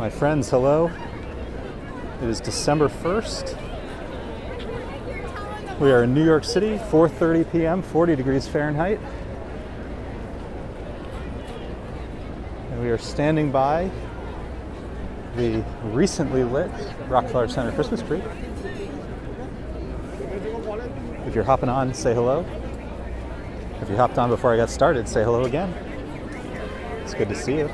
My friends, hello. It is December 1st. We are in New York City, 4:30 p.m., 40 degrees Fahrenheit. And we are standing by the recently lit Rockefeller Center Christmas tree. If you're hopping on, say hello. If you hopped on before I got started, say hello again. It's good to see you.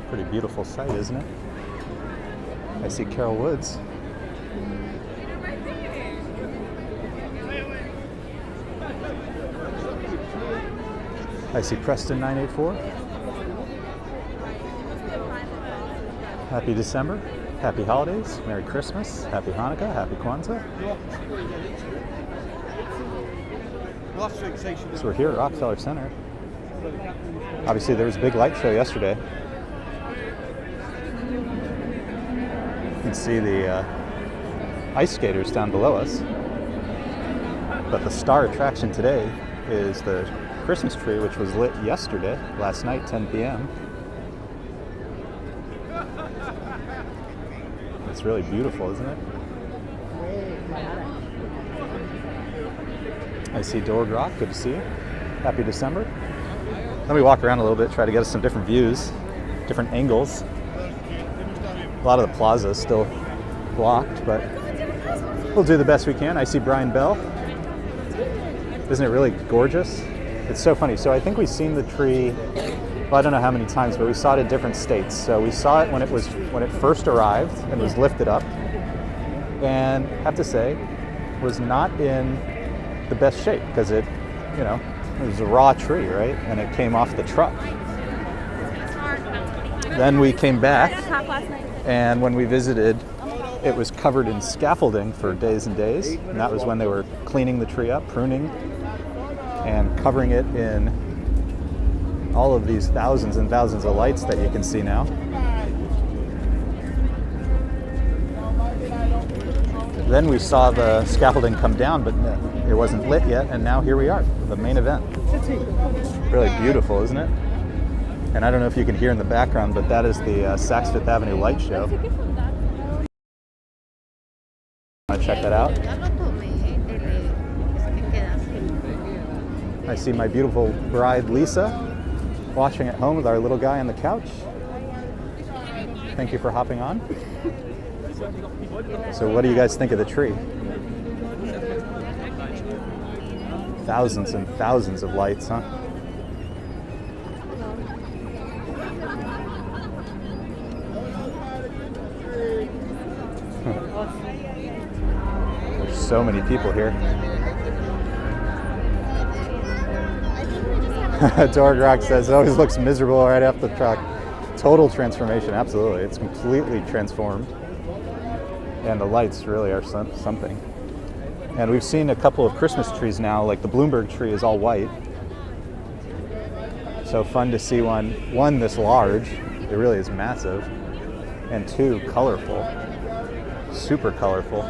Pretty beautiful sight, isn't it? I see Carol Woods. I see Preston 984. Happy December. Happy holidays. Merry Christmas. Happy Hanukkah. Happy Kwanzaa. So we're here at Rockefeller Center. Obviously there was a big light show yesterday. You can see the ice skaters down below us. But the star attraction today is the Christmas tree, which was lit yesterday, last night, 10 p.m. It's really beautiful, isn't it? I see Dorg Rock, good to see you. Happy December. Let me walk around a little bit, try to get us some different views, different angles. A lot of the plaza is still blocked, but we'll do the best we can. I see Brian Bell. Isn't it really gorgeous? It's so funny. So I think we've seen the tree, well, I don't know how many times, but we saw it in different states. So we saw it when it first arrived and was lifted up, and I have to say, was not in the best shape because it was a raw tree, right? And it came off the truck. Then we came back, and when we visited, it was covered in scaffolding for days and days. And that was when they were cleaning the tree up, pruning, and covering it in all of these thousands and thousands of lights that you can see now. Then we saw the scaffolding come down, but it wasn't lit yet, and now here we are, the main event. Really beautiful, isn't it? And I don't know if you can hear in the background, but that is the Saks Fifth Avenue light show. Want to check that out? I see my beautiful bride, Lisa, watching at home with our little guy on the couch. Thank you for hopping on. So what do you guys think of the tree? Thousands and thousands of lights, huh? There's so many people here. Dorg Rock says it always looks miserable right off the truck. Total transformation, absolutely. It's completely transformed. And the lights really are something. And we've seen a couple of Christmas trees now, like the Bloomberg tree is all white. So fun to see one this large, it really is massive, and two, colorful, super colorful.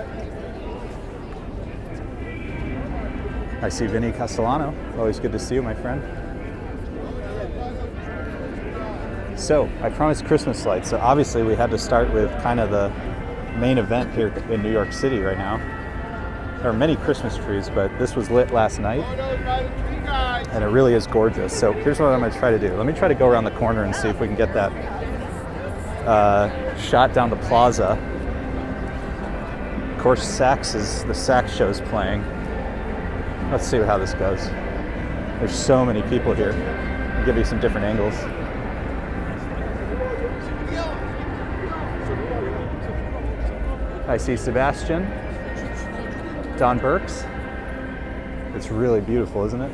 I see Vinny Castellano, always good to see you, my friend. So, I promised Christmas lights, so obviously we had to start with kind of the main event here in New York City right now. There are many Christmas trees, but this was lit last night, and it really is gorgeous. So here's what I'm going to try to do. Let me try to go around the corner and see if we can get that shot down the plaza. Of course, the Saks show's playing. Let's see how this goes. There's so many people here. I'll give you some different angles. I see Sebastian, Don Burks. It's really beautiful, isn't it?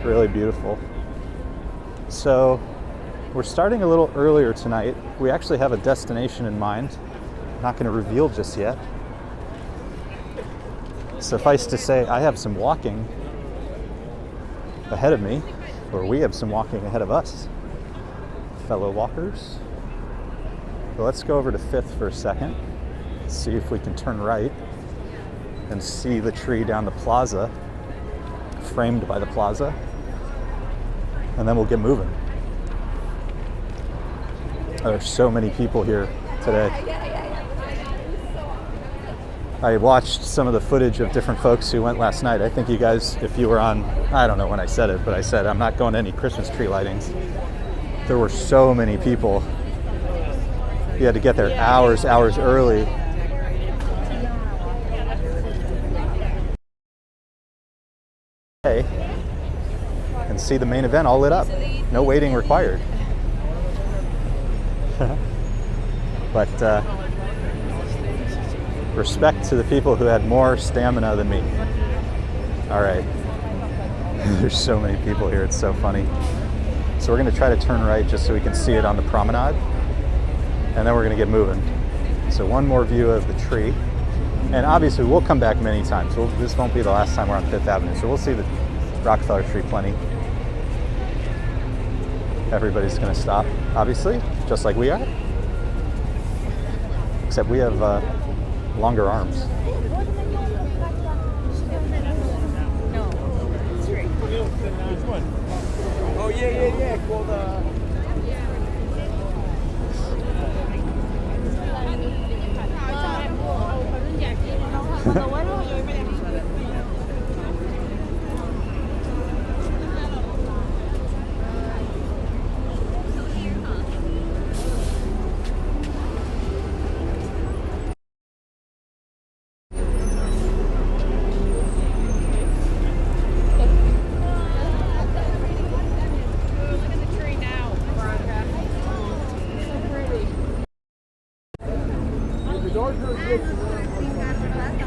Really beautiful. So we're starting a little earlier tonight. We actually have a destination in mind. Not going to reveal just yet. Suffice to say, I have some walking ahead of me, or we have some walking ahead of us, fellow walkers. So let's go over to 5th for a second, see if we can turn right and see the tree down the plaza, framed by the plaza, and then we'll get moving. There's so many people here today. I watched some of the footage of different folks who went last night. I think you guys, if you were on, I don't know when I said it, but I said I'm not going to any Christmas tree lightings. There were so many people. You had to get there hours early. And see the main event all lit up. No waiting required. But respect to the people who had more stamina than me. All right. There's so many people here. It's so funny. So we're going to try to turn right just so we can see it on the promenade. And then we're going to get moving. So one more view of the tree. And obviously we'll come back many times. This won't be the last time we're on 5th Avenue. So we'll see the Rockefeller tree plenty. Everybody's going to stop, obviously, just like we are. Except we have longer arms. No, straight. Which one? Oh, yeah. Called,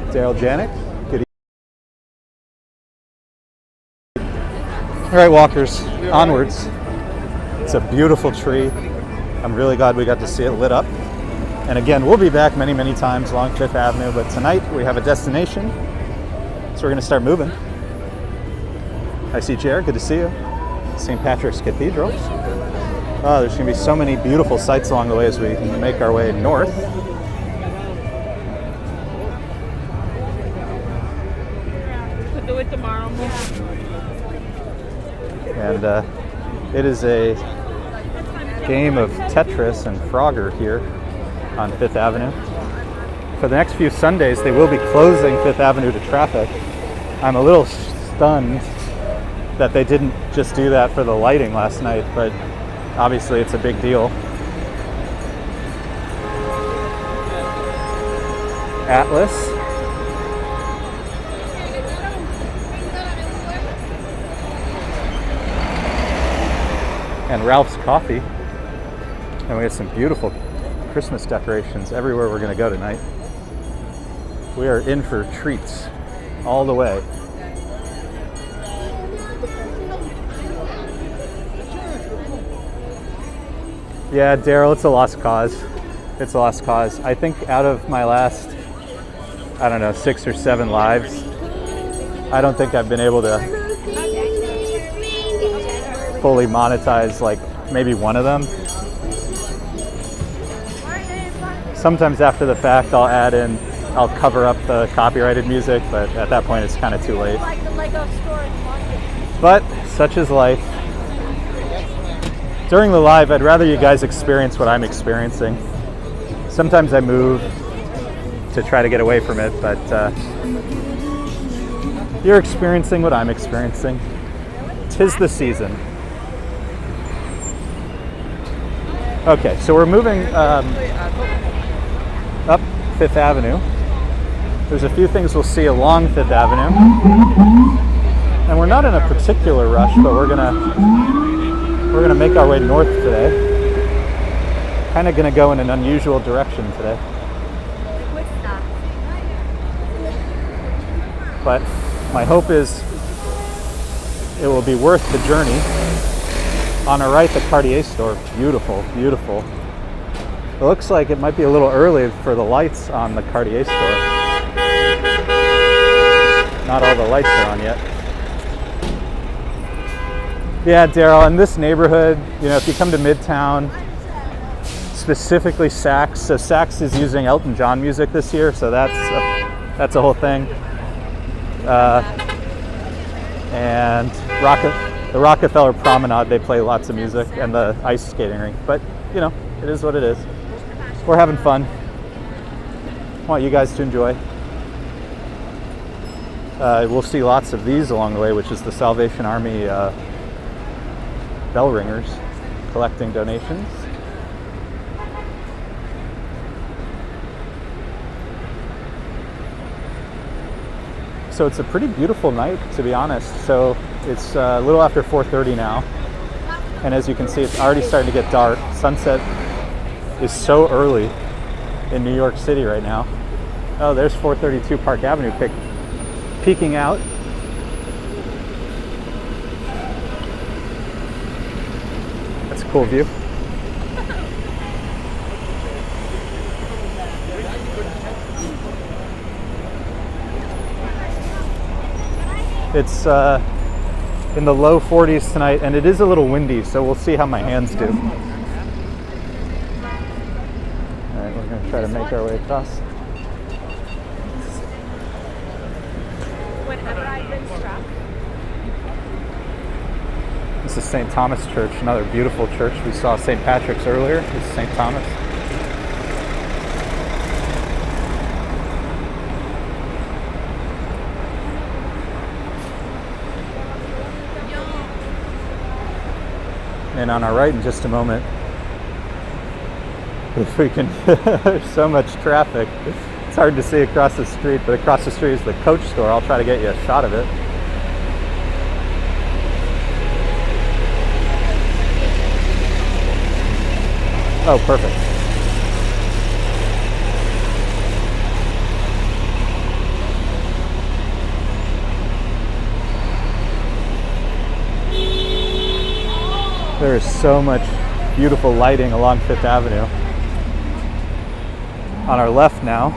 Daryl Janik, good evening. All right, walkers, onwards. It's a beautiful tree. I'm really glad we got to see it lit up. And again, we'll be back many, many times along 5th Avenue, but tonight we have a destination, so we're going to start moving. I see Jared, good to see you. St. Patrick's Cathedral. Oh, there's going to be so many beautiful sights along the way as we make our way north. do it tomorrow. And it is a game of Tetris and Frogger here on 5th Avenue. For the next few Sundays, they will be closing 5th Avenue to traffic. I'm a little stunned that they didn't just do that for the lighting last night, but obviously it's a big deal. Atlas. And Ralph's Coffee. And we have some beautiful Christmas decorations everywhere we're going to go tonight. We are in for treats all the way. Yeah, Daryl, it's a lost cause. It's a lost cause. I think out of my last, 6 or 7 lives, I don't think I've been able to fully monetize like maybe one of them. Sometimes after the fact I'll cover up the copyrighted music, but at that point it's kind of too late. But such is life. During the live, I'd rather you guys experience what I'm experiencing. Sometimes I move to try to get away from it, but you're experiencing what I'm experiencing. 'Tis the season. Okay, so we're moving up 5th Avenue. There's a few things we'll see along 5th Avenue. And we're not in a particular rush, but we're gonna make our way north today. Kind of gonna go in an unusual direction today. But my hope is it will be worth the journey. On our right, the Cartier store, beautiful, beautiful. It looks like it might be a little early for the lights on the Cartier store. Not all the lights are on yet. Yeah, Daryl, in this neighborhood, you know, if you come to Midtown, specifically Saks, so Saks is using Elton John music this year, so that's a whole thing. And the Rockefeller Promenade, they play lots of music, and the ice skating rink. But, you know, it is what it is. We're having fun. I want you guys to enjoy. We'll see lots of these along the way, which is the Salvation Army bell ringers collecting donations. So it's a pretty beautiful night, to be honest. So it's a little after 4:30 now, and as you can see, it's already starting to get dark. Sunset is so early in New York City right now. Oh, there's 432 Park Avenue peeking out. That's a cool view. It's in the low 40s tonight, and it is a little windy, so we'll see how my hands do. All right, we're going to try to make our way across. Whenever I've been struck. This is St. Thomas Church, another beautiful church. We saw St. Patrick's earlier. This is St. Thomas. And on our right in just a moment, if we can, there's so much traffic. It's hard to see across the street, but across the street is the Coach store. I'll try to get you a shot of it. Oh, perfect. There is so much beautiful lighting along Fifth Avenue. On our left now,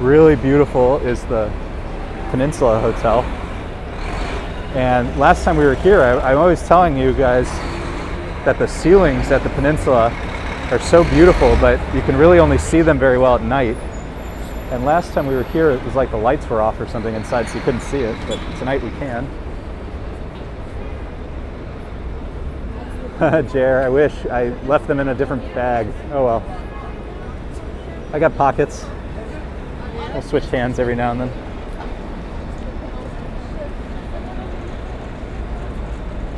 really beautiful is the Peninsula Hotel. And last time we were here, I'm always telling you guys that the ceilings at the Peninsula are so beautiful, but you can really only see them very well at night. And last time we were here, it was like the lights were off or something inside, so you couldn't see it, but tonight we can. Jer, I wish I left them in a different bag. Oh well. I got pockets. We'll switch hands every now and then.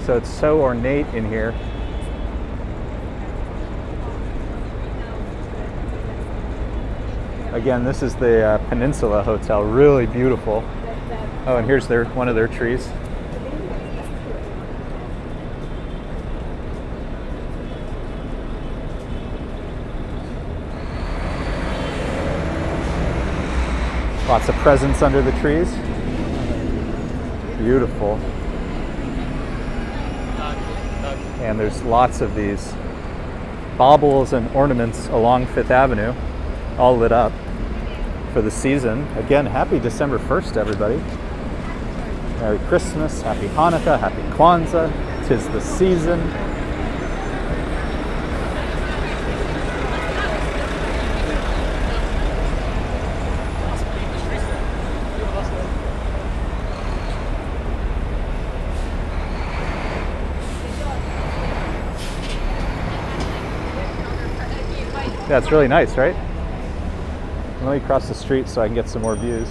So it's so ornate in here. Again, this is the Peninsula Hotel. Really beautiful. Oh, and here's one of their trees. Lots of presents under the trees. Beautiful. And there's lots of these baubles and ornaments along Fifth Avenue, all lit up for the season. Again, happy December 1st, everybody. Merry Christmas, Happy Hanukkah, Happy Kwanzaa. 'Tis the season. Yeah, it's really nice, right? Let me cross the street so I can get some more views.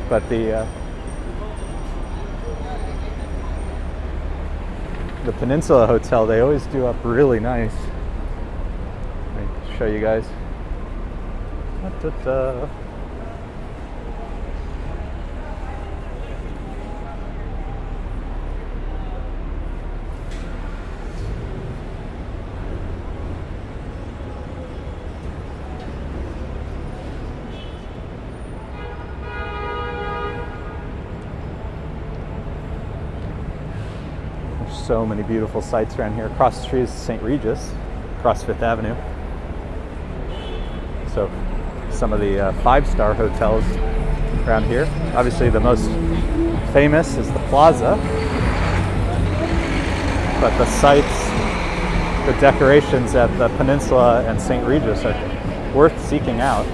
But the Peninsula Hotel, they always do up really nice. Let me show you guys. Da-da-da. So many beautiful sights around here. Across the street is St. Regis. across Fifth Avenue. So some of the five-star hotels around here. Obviously the most famous is the Plaza, but the sights, the decorations at the Peninsula and St. Regis are worth seeking out.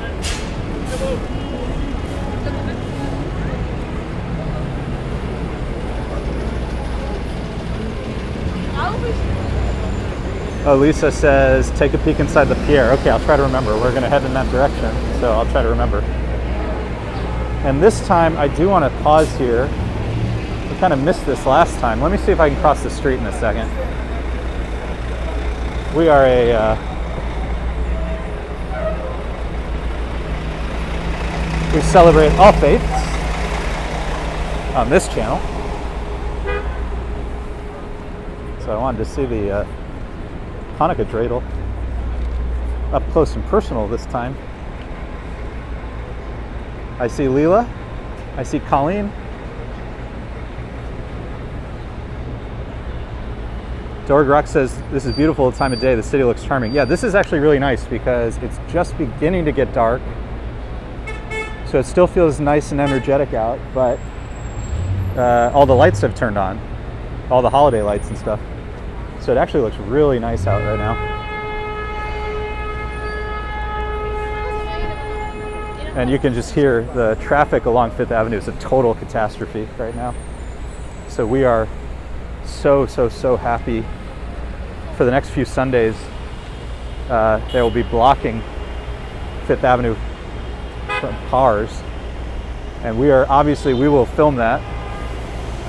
Oh, Lisa says, take a peek inside the pier. Okay, I'll try to remember. We're going to head in that direction, so I'll try to remember. And this time, I do want to pause here. We kind of missed this last time. Let me see if I can cross the street in a second. We are we celebrate all faiths on this channel. So I wanted to see the Hanukkah dreidel up close and personal this time. I see Leela. I see Colleen. Dorg Rock says, this is beautiful time of day. The city looks charming. Yeah, this is actually really nice because it's just beginning to get dark. So it still feels nice and energetic out, but all the lights have turned on. All the holiday lights and stuff. So it actually looks really nice out right now. And you can just hear the traffic along Fifth Avenue is a total catastrophe right now. So we are so happy. For the next few Sundays, they will be blocking Fifth Avenue from cars. And we will film that,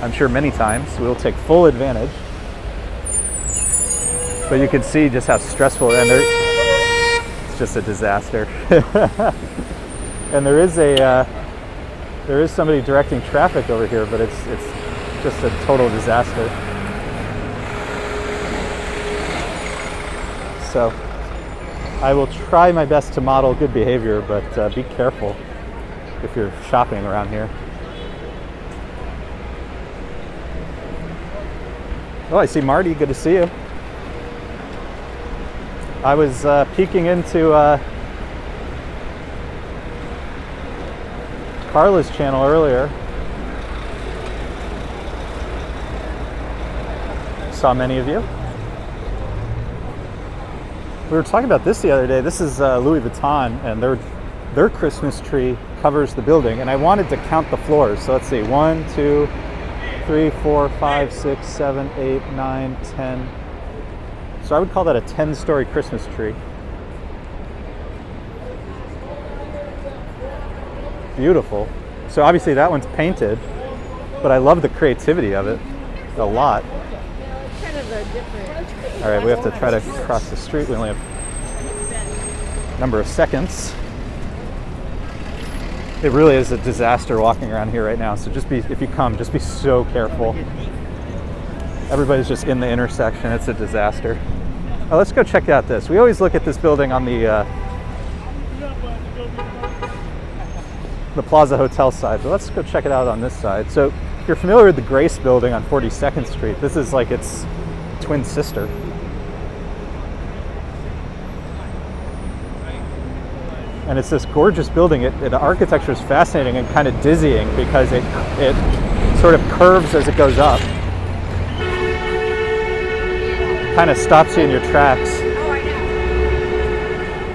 I'm sure many times. We will take full advantage. But you can see just how stressful, and it's just a disaster. And there is somebody directing traffic over here, but it's just a total disaster. So I will try my best to model good behavior, but be careful if you're shopping around here. Oh, I see Marty. Good to see you. I was peeking into Carla's channel earlier. Saw many of you. We were talking about this the other day. This is Louis Vuitton, and their Christmas tree covers the building. And I wanted to count the floors. So let's see, 1, 2, 3, 4, 5, 6, 7, 8, 9, 10. So I would call that a 10-story Christmas tree. Beautiful. So obviously that one's painted, but I love the creativity of it a lot. Kind of a different. All right, we have to try to cross the street. We only have a number of seconds. It really is a disaster walking around here right now. So if you come, just be so careful. Everybody's just in the intersection. It's a disaster. Oh, let's go check out this. We always look at this building on the Plaza Hotel side, but let's go check it out on this side. So if you're familiar with the Grace building on 42nd Street, this is like its twin sister. And it's this gorgeous building. The architecture is fascinating and kind of dizzying because it sort of curves as it goes up. Kind of stops you in your tracks.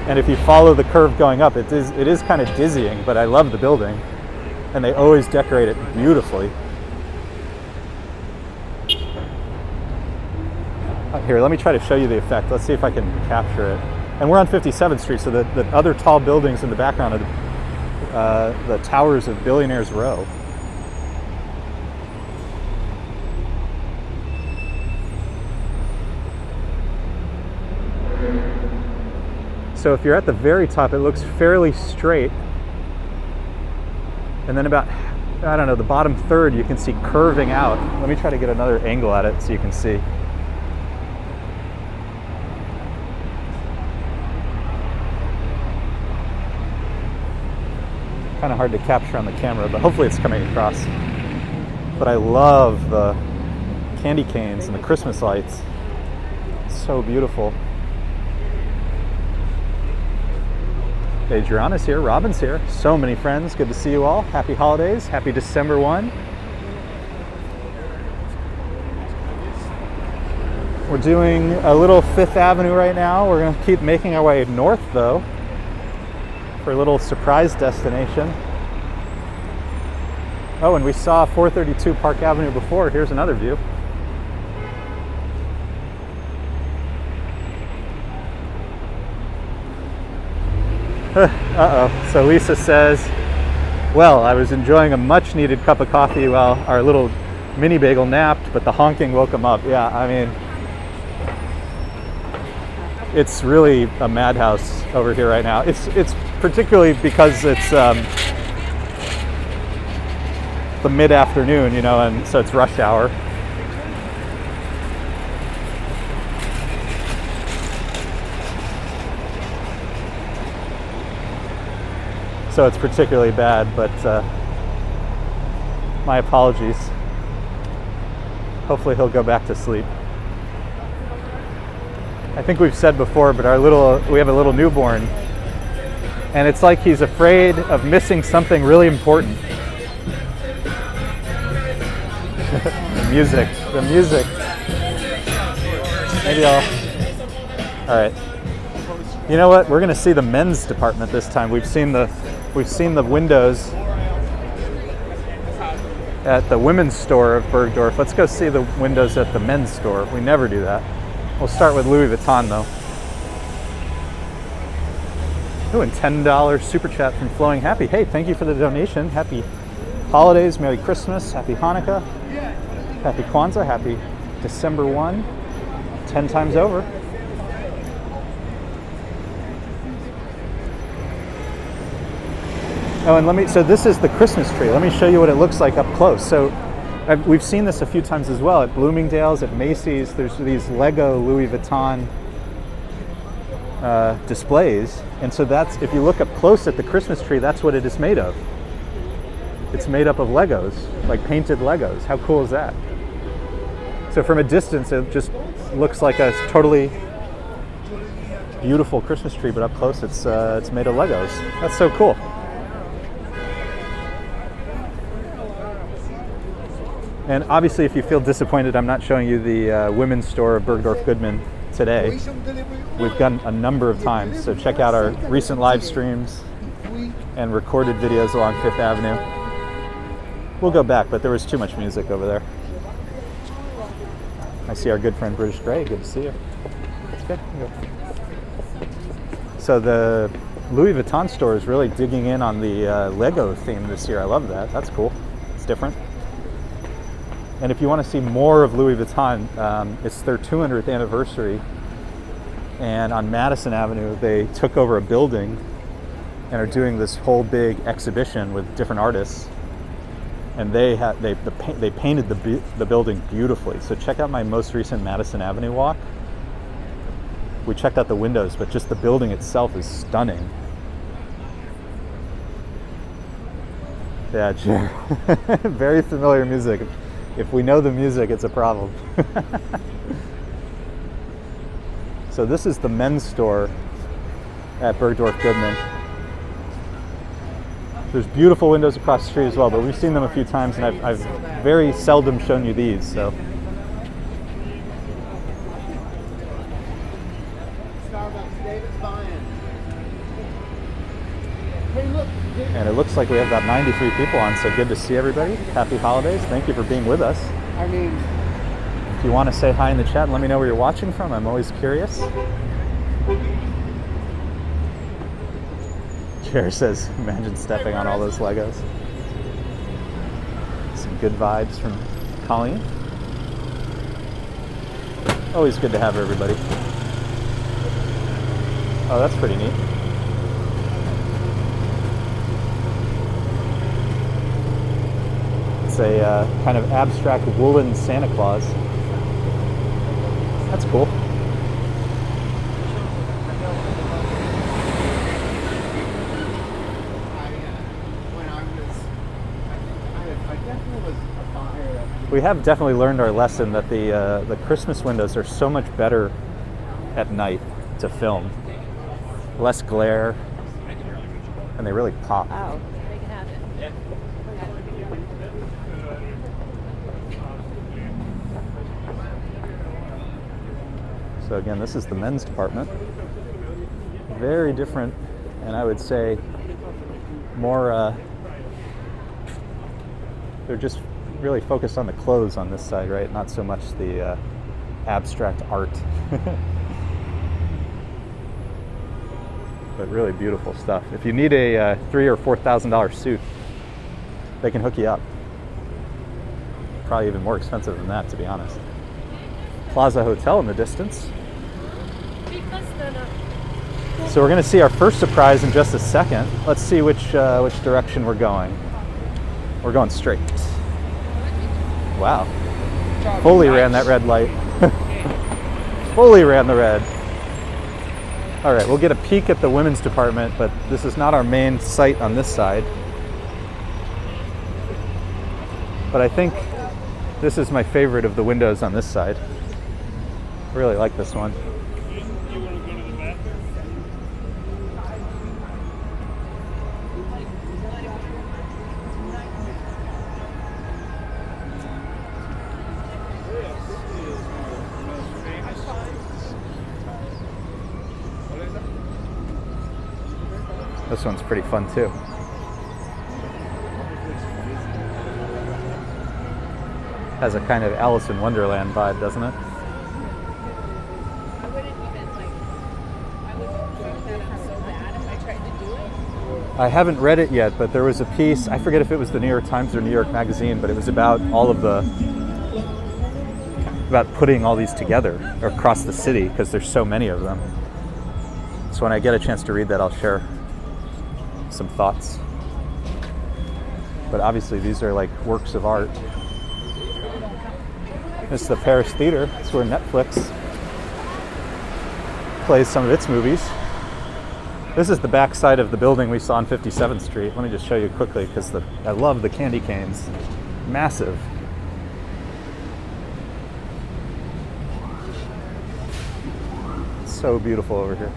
And if you follow the curve going up, it is kind of dizzying, but I love the building. And they always decorate it beautifully. Here, let me try to show you the effect. Let's see if I can capture it. And we're on 57th Street, so the other tall buildings in the background are the towers of Billionaires Row. So if you're at the very top, it looks fairly straight. And then about, I don't know, the bottom third you can see curving out. Let me try to get another angle at it so you can see. Kind of hard to capture on the camera, but hopefully it's coming across. But I love the candy canes and the Christmas lights. It's so beautiful. Adriana's here, Robin's here. So many friends. Good to see you all. Happy holidays. Happy December 1. We're doing a little Fifth Avenue right now. We're going to keep making our way north, though, for a little surprise destination. Oh, and we saw 432 Park Avenue before. Here's another view. Uh-oh. So Lisa says, well, I was enjoying a much needed cup of coffee while our little mini bagel napped, but the honking woke him up. Yeah, I mean, it's really a madhouse over here right now. It's particularly because it's the mid-afternoon, you know, and so it's rush hour. So it's particularly bad, but my apologies. Hopefully he'll go back to sleep. I think we've said before, but we have a little newborn, and it's like he's afraid of missing something really important. The music. Maybe all right. You know what? We're going to see the men's department this time. We've seen the windows at the women's store of Bergdorf. Let's go see the windows at the men's store. We never do that. We'll start with Louis Vuitton, though. Ooh, and $10 super chat from Flowing Happy. Hey, thank you for the donation. Happy holidays, Merry Christmas, Happy Hanukkah, Happy Kwanzaa, Happy December 1, 10 times over. Oh, and so this is the Christmas tree. Let me show you what it looks like up close. So we've seen this a few times as well at Bloomingdale's, at Macy's. There's these Lego Louis Vuitton displays. And so that's, if you look up close at the Christmas tree, that's what it is made of. It's made up of Legos, like painted Legos. How cool is that? So from a distance, it just looks like a totally beautiful Christmas tree, but up close, it's made of Legos. That's so cool. And obviously, if you feel disappointed I'm not showing you the women's store of Bergdorf Goodman today, we've done a number of times. So check out our recent live streams and recorded videos along Fifth Avenue. We'll go back, but there was too much music over there. I see our good friend British Grey. Good to see you. That's good. So the Louis Vuitton store is really digging in on the Lego theme this year. I love that. That's cool. It's different. And if you want to see more of Louis Vuitton, it's their 200th anniversary. And on Madison Avenue, they took over a building and are doing this whole big exhibition with different artists. And they painted the building beautifully. So check out my most recent Madison Avenue walk. We checked out the windows, but just the building itself is stunning. Yeah, very familiar music. If we know the music, it's a problem. So this is the men's store at Bergdorf Goodman. There's beautiful windows across the street as well, but we've seen them a few times, and I've very seldom shown you these. So. And it looks like we have about 93 people on, so good to see everybody. Happy holidays. Thank you for being with us. I mean, if you want to say hi in the chat and let me know where you're watching from, I'm always curious. Chair says, imagine stepping on all those Legos. Some good vibes from Colleen. Always good to have everybody. Oh, that's pretty neat. It's a kind of abstract woolen Santa Claus. That's cool. We have definitely learned our lesson that the Christmas windows are so much better at night to film. Less glare, and they really pop. Oh, they can have it. So again, this is the men's department. Very different, and I would say more, they're just really focused on the clothes on this side, right? Not so much the abstract art. But really beautiful stuff. If you need a $3,000 or $4,000 suit, they can hook you up. Probably even more expensive than that, to be honest. Plaza Hotel in the distance. So we're going to see our first surprise in just a second. Let's see which direction we're going. We're going straight. Wow. Fully ran that red light. Fully ran the red. All right, we'll get a peek at the women's department, but this is not our main site on this side. But I think this is my favorite of the windows on this side. I really like this one. This one's pretty fun too. Has a kind of Alice in Wonderland vibe, doesn't it? I wouldn't think that I'm so bad if I tried to do it. I haven't read it yet, but there was a piece, I forget if it was the New York Times or New York Magazine, but it was about about putting all these together across the city, because there's so many of them. So when I get a chance to read that, I'll share some thoughts. But obviously these are like works of art. This is the Paris Theater. It's where Netflix plays some of its movies. This is the back side of the building we saw on 57th Street. Let me just show you quickly, because I love the candy canes. Massive. So beautiful over here.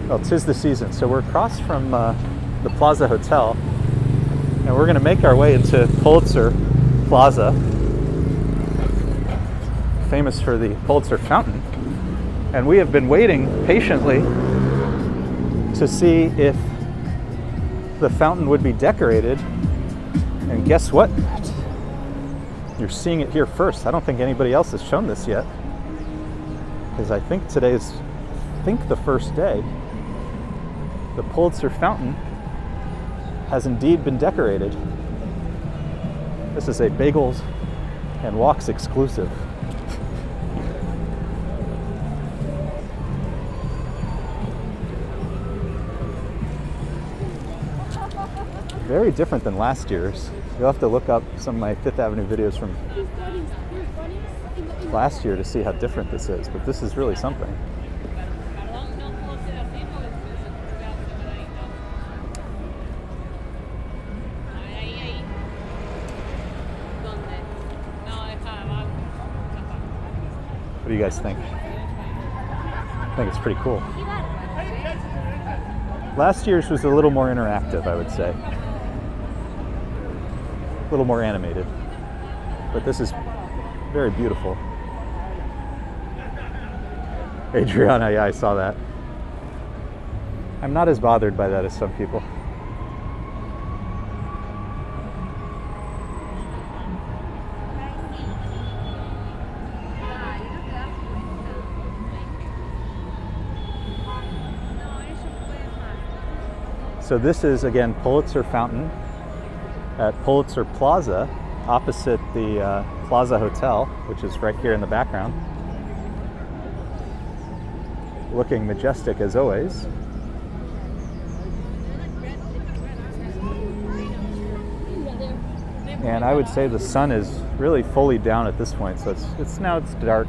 Well, 'tis the season. So we're across from the Plaza Hotel, and we're going to make our way into Pulitzer Plaza, famous for the Pulitzer Fountain. And we have been waiting patiently to see if the fountain would be decorated. And guess what? You're seeing it here first. I don't think anybody else has shown this yet, because I think today's the first day. The Pulitzer Fountain has indeed been decorated. This is a Bagels and Walks exclusive. Very different than last year's. You'll have to look up some of my Fifth Avenue videos from last year to see how different this is, but this is really something. What do you guys think? I think it's pretty cool. Last year's was a little more interactive, I would say. A little more animated. But this is very beautiful. Adriana, yeah, I saw that. I'm not as bothered by that as some people. So this is, again, Pulitzer Fountain at Pulitzer Plaza, opposite the Plaza Hotel, which is right here in the background. Looking majestic as always. And I would say the sun is really fully down at this point, so it's dark.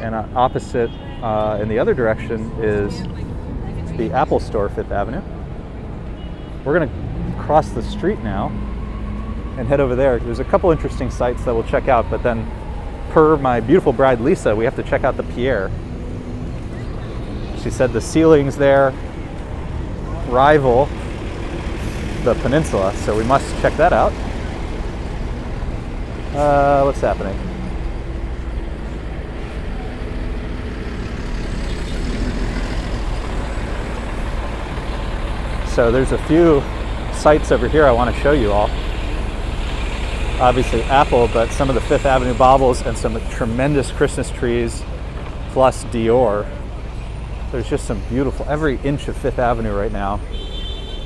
And opposite, in the other direction, is the Apple Store, Fifth Avenue. We're going to cross the street now and head over there. There's a couple interesting sites that we'll check out, but then per my beautiful bride Lisa, we have to check out the Pierre. She said the ceilings there rival the peninsula, so we must check that out. What's happening? So there's a few sites over here I want to show you all. Obviously Apple, but some of the Fifth Avenue baubles and some tremendous Christmas trees, plus Dior. There's just some beautiful, every inch of Fifth Avenue right now,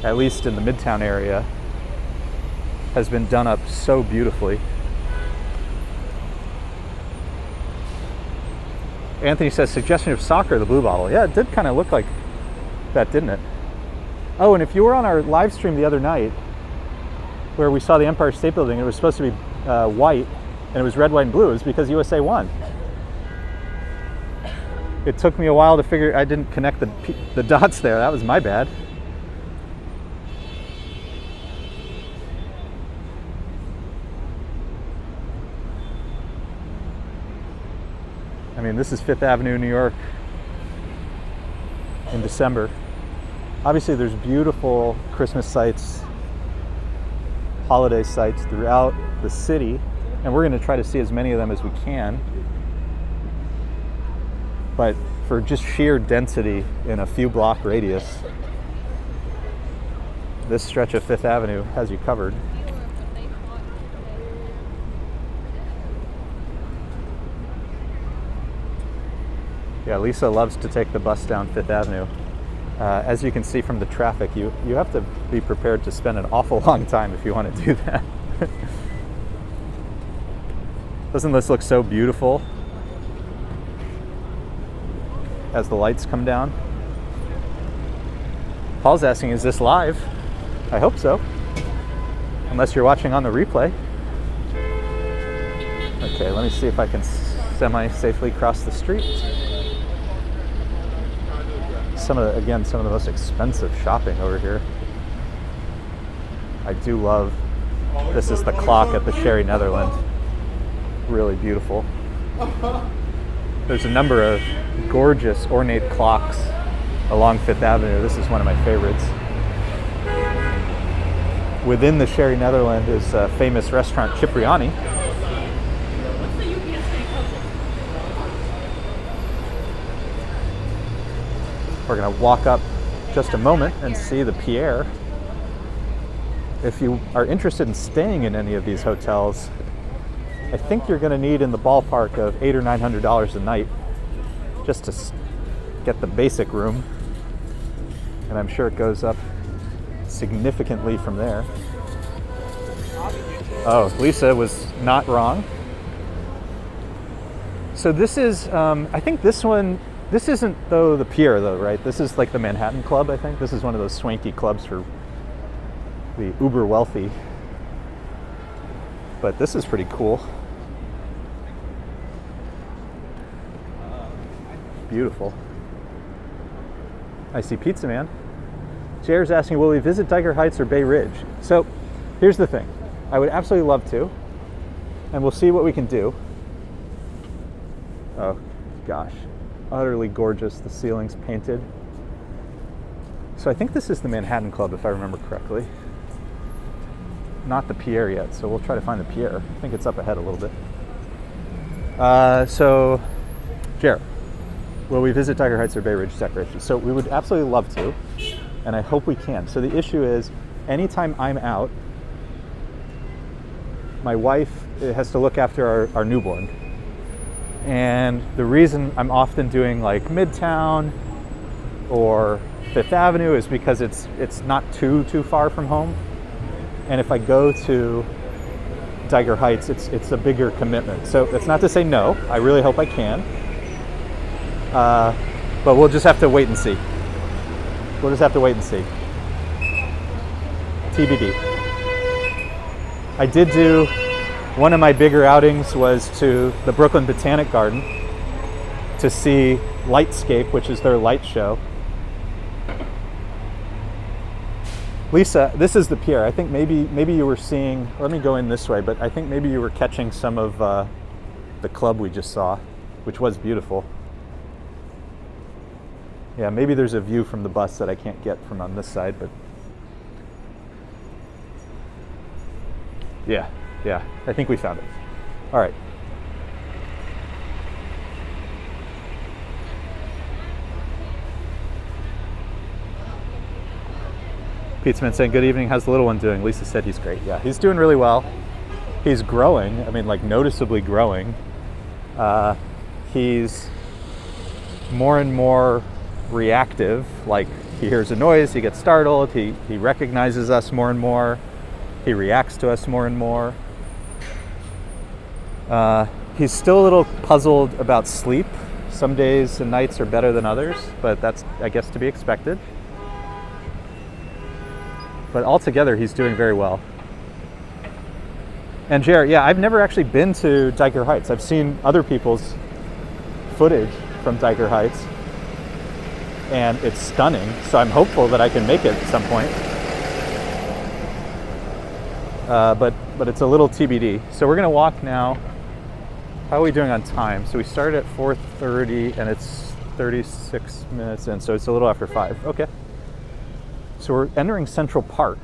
at least in the Midtown area, has been done up so beautifully. Anthony says, suggestion of soccer, the blue bottle. Yeah, it did kind of look like that, didn't it? Oh, and if you were on our live stream the other night, where we saw the Empire State Building, it was supposed to be white, and it was red, white, and blue. It was because USA won. It took me a while to figure, I didn't connect the dots there. That was my bad. I mean, this is Fifth Avenue, New York in December. Obviously, there's beautiful Christmas sites, holiday sites throughout the city, and we're going to try to see as many of them as we can. But for just sheer density in a few block radius, this stretch of Fifth Avenue has you covered. Yeah, Lisa loves to take the bus down Fifth Avenue. As you can see from the traffic, you have to be prepared to spend an awful long time if you want to do that. Doesn't this look so beautiful as the lights come down? Paul's asking, is this live? I hope so, unless you're watching on the replay. Okay, let me see if I can semi-safely cross the street. Some of the most expensive shopping over here. I do love, this is the clock at the Sherry Netherland. Really beautiful. There's a number of gorgeous ornate clocks along Fifth Avenue. This is one of my favorites. Within the Sherry Netherland is a famous restaurant, Cipriani. We're going to walk up just a moment and see the Pierre. If you are interested in staying in any of these hotels, I think you're going to need in the ballpark of $800 or $900 a night just to get the basic room. And I'm sure it goes up significantly from there. Oh, Lisa was not wrong. So this is, I think this one, this isn't though the Pier though, right? This is like the Manhattan Club, I think. This is one of those swanky clubs for the uber wealthy. But this is pretty cool. Beautiful. I see Pizza Man. Jair's asking, will we visit Diker Heights or Bay Ridge? So here's the thing. I would absolutely love to. And we'll see what we can do. Oh gosh. Utterly gorgeous. The ceiling's painted. So I think this is the Manhattan Club, if I remember correctly. Not the Pierre yet, so we'll try to find the Pierre. I think it's up ahead a little bit. So, Jared, will we visit Diker Heights or Bay Ridge decorations? So we would absolutely love to, and I hope we can. So the issue is, anytime I'm out, my wife has to look after our newborn. And the reason I'm often doing like Midtown or Fifth Avenue is because it's not too far from home. And if I go to Diker Heights, it's a bigger commitment. So that's not to say no. I really hope I can. But we'll just have to wait and see. We'll just have to wait and see. TBD. I did do, one of my bigger outings was to the Brooklyn Botanic Garden to see Lightscape, which is their light show. Lisa, this is the pier. I think maybe you were seeing, let me go in this way, but I think maybe you were catching some of the club we just saw, which was beautiful. Yeah, maybe there's a view from the bus that I can't get from on this side, but yeah, I think we found it. All right. Pizzaman saying, good evening, how's the little one doing? Lisa said he's great. Yeah, he's doing really well. He's growing, I mean, like noticeably growing. He's more and more reactive, like he hears a noise, he gets startled, he recognizes us more and more, he reacts to us more and more. He's still a little puzzled about sleep. Some days and nights are better than others, but that's, I guess, to be expected. But altogether, he's doing very well. And Jared, yeah, I've never actually been to Diker Heights. I've seen other people's footage from Diker Heights, and it's stunning. So I'm hopeful that I can make it at some point. But it's a little TBD. So we're gonna walk now. How are we doing on time? So we started at 4:30, and it's 36 minutes in, so it's a little after 5. Okay. So we're entering Central Park,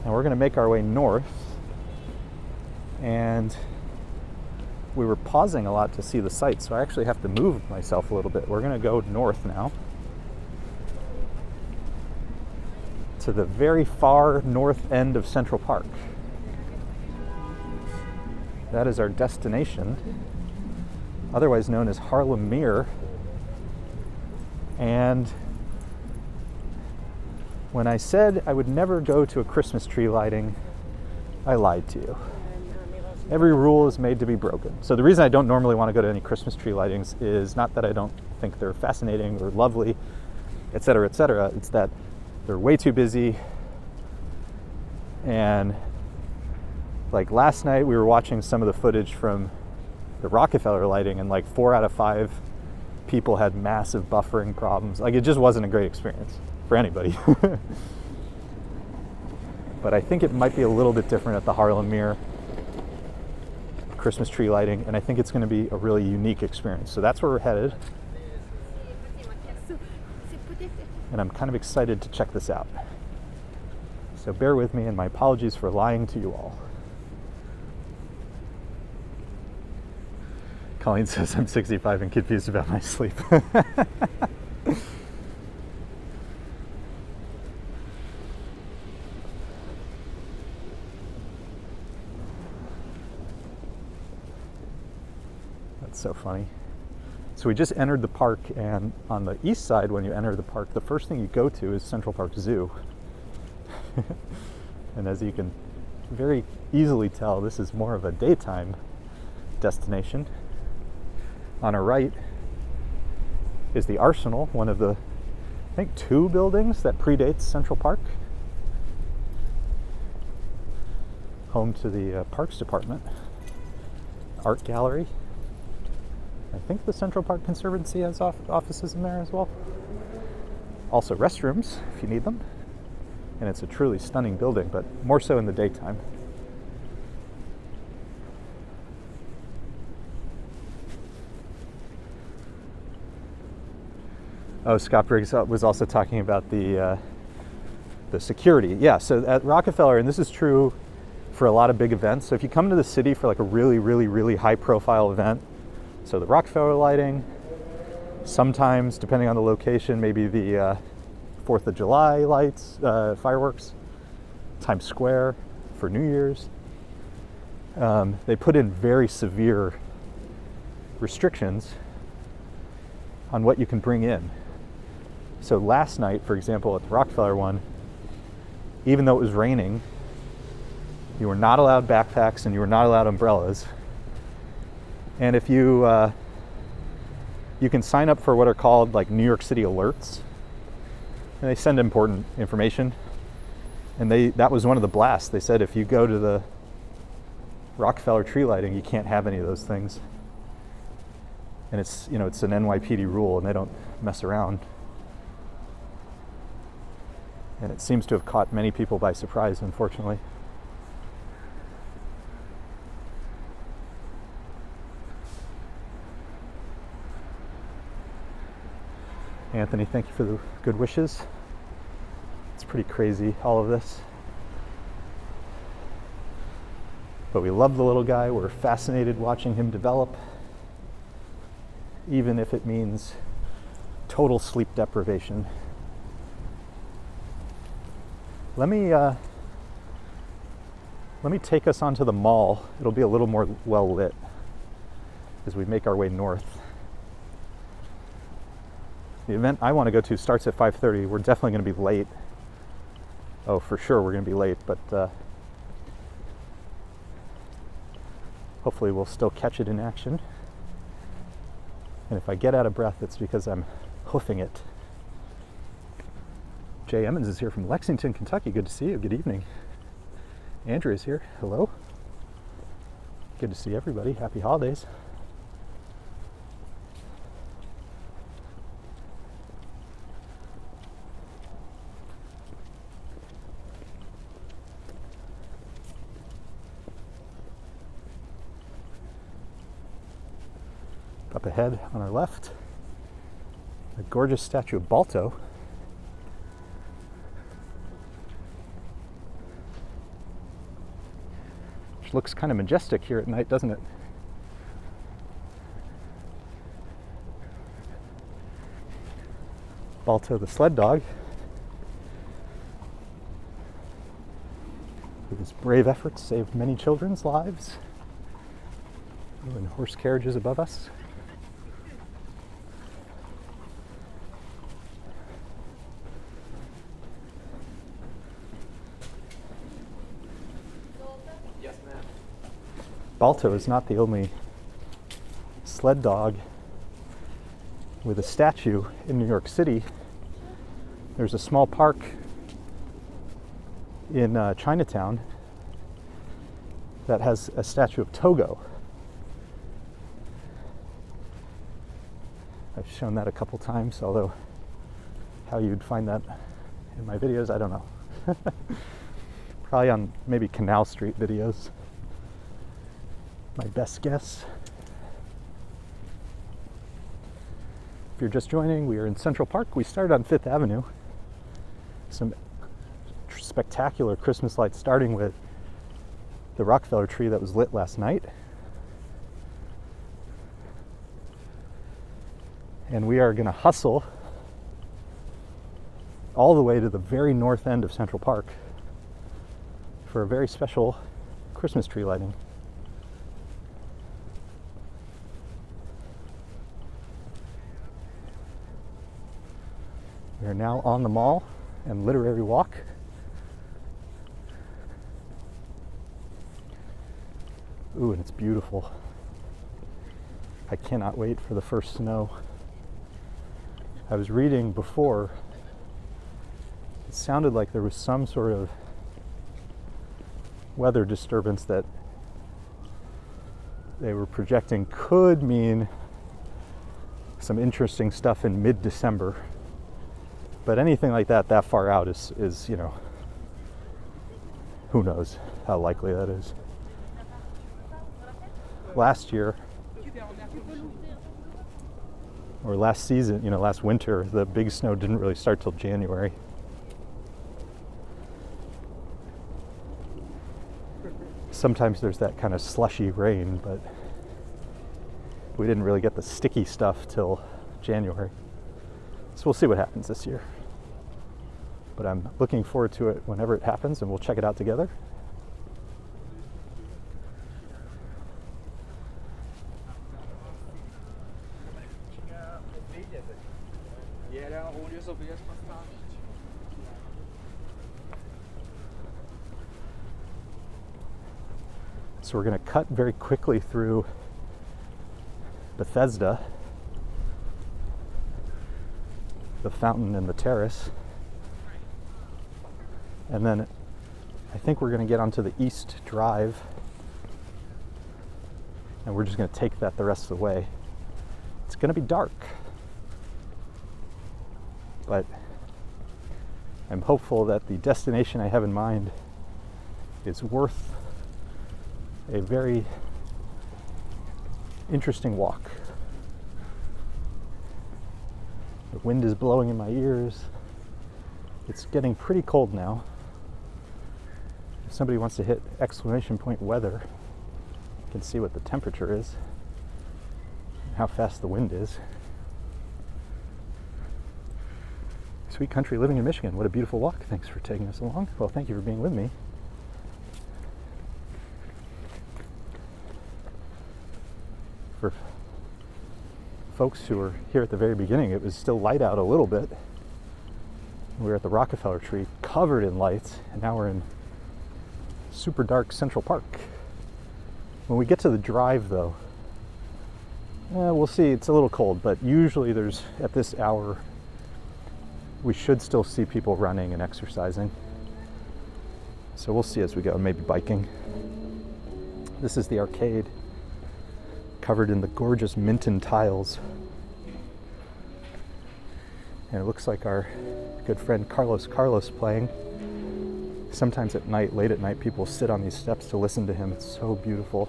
and we're going to make our way north. And we were pausing a lot to see the sights, so I actually have to move myself a little bit. We're going to go north now to the very far north end of Central Park. That is our destination, otherwise known as Harlem Meer. And when I said I would never go to a Christmas tree lighting, I lied to you. Every rule is made to be broken. So the reason I don't normally want to go to any Christmas tree lightings is not that I don't think they're fascinating or lovely, etc., etc. It's that they're way too busy. And like last night, we were watching some of the footage from the Rockefeller lighting, and like 4 out of 5 people had massive buffering problems. Like, it just wasn't a great experience for anybody. But I think it might be a little bit different at the Harlem Meer Christmas tree lighting, and I think it's going to be a really unique experience. So that's where we're headed. And I'm kind of excited to check this out. So bear with me, and my apologies for lying to you all. Colleen says I'm 65 and confused about my sleep. That's so funny. So we just entered the park, and on the east side, when you enter the park, the first thing you go to is Central Park Zoo. And as you can very easily tell, this is more of a daytime destination. On our right is the Arsenal, one of the, I think, 2 buildings that predates Central Park. Home to the Parks Department. Art Gallery. I think the Central Park Conservancy has offices in there as well. Also restrooms, if you need them. And it's a truly stunning building, but more so in the daytime. Oh, Scott Briggs was also talking about the security. Yeah, so at Rockefeller, and this is true for a lot of big events. So if you come to the city for like a really, really, really high profile event, so the Rockefeller lighting, sometimes, depending on the location, maybe the 4th of July lights, fireworks, Times Square for New Year's. They put in very severe restrictions on what you can bring in. So last night, for example, at the Rockefeller one, even though it was raining, you were not allowed backpacks and you were not allowed umbrellas. And if you can sign up for what are called like New York City alerts, and they send important information. And that was one of the blasts. They said if you go to the Rockefeller tree lighting, you can't have any of those things. And it's, you know, it's an NYPD rule, and they don't mess around. And it seems to have caught many people by surprise, unfortunately. Anthony, thank you for the good wishes. It's pretty crazy, all of this. But we love the little guy. We're fascinated watching him develop, even if it means total sleep deprivation. Let me take us onto the mall. It'll be a little more well lit as we make our way north. The event I want to go to starts at 5:30. We're definitely going to be late. Oh, for sure we're going to be late, but hopefully we'll still catch it in action. And if I get out of breath, it's because I'm hoofing it. Jay Emmons is here from Lexington, Kentucky. Good to see you. Good evening. Andrew is here. Hello. Good to see everybody. Happy holidays. Up ahead on our left, a gorgeous statue of Balto. Which looks kind of majestic here at night, doesn't it? Balto the sled dog, with his brave efforts, saved many children's lives. And horse carriages above us. Balto is not the only sled dog with a statue in New York City. There's a small park in Chinatown that has a statue of Togo. I've shown that a couple times, although how you'd find that in my videos, I don't know. Probably on maybe Canal Street videos. My best guess. If you're just joining, we are in Central Park. We started on 5th Avenue. Some spectacular Christmas lights, starting with the Rockefeller tree that was lit last night. And we are going to hustle all the way to the very north end of Central Park for a very special Christmas tree lighting. We are now on the Mall and Literary Walk. Ooh, and it's beautiful. I cannot wait for the first snow. I was reading before, it sounded like there was some sort of weather disturbance that they were projecting could mean some interesting stuff in mid-December. But anything like that far out is, you know, who knows how likely that is. Last year, or last season, you know, last winter, the big snow didn't really start till January. Sometimes there's that kind of slushy rain, but we didn't really get the sticky stuff till January. So we'll see what happens this year. But I'm looking forward to it whenever it happens, and we'll check it out together. So we're going to cut very quickly through Bethesda, the fountain and the terrace, and then I think we're going to get onto the East Drive, and we're just going to take that the rest of the way. It's going to be dark, but I'm hopeful that the destination I have in mind is worth a very interesting walk. The wind is blowing in my ears. It's getting pretty cold now. If somebody wants to hit exclamation point weather, you can see what the temperature is, and how fast the wind is. Sweet country living in Michigan. What a beautiful walk. Thanks for taking us along. Well, thank you for being with me. For folks who were here at the very beginning, it was still light out a little bit. We were at the Rockefeller tree, covered in lights, and now we're in super dark Central Park. When we get to the drive, though, we'll see. It's a little cold, but usually there's, at this hour, we should still see people running and exercising. So we'll see as we go, maybe biking. This is the arcade, covered in the gorgeous Minton tiles. And it looks like our good friend Carlos playing. Sometimes at night, late at night, people sit on these steps to listen to him. It's so beautiful.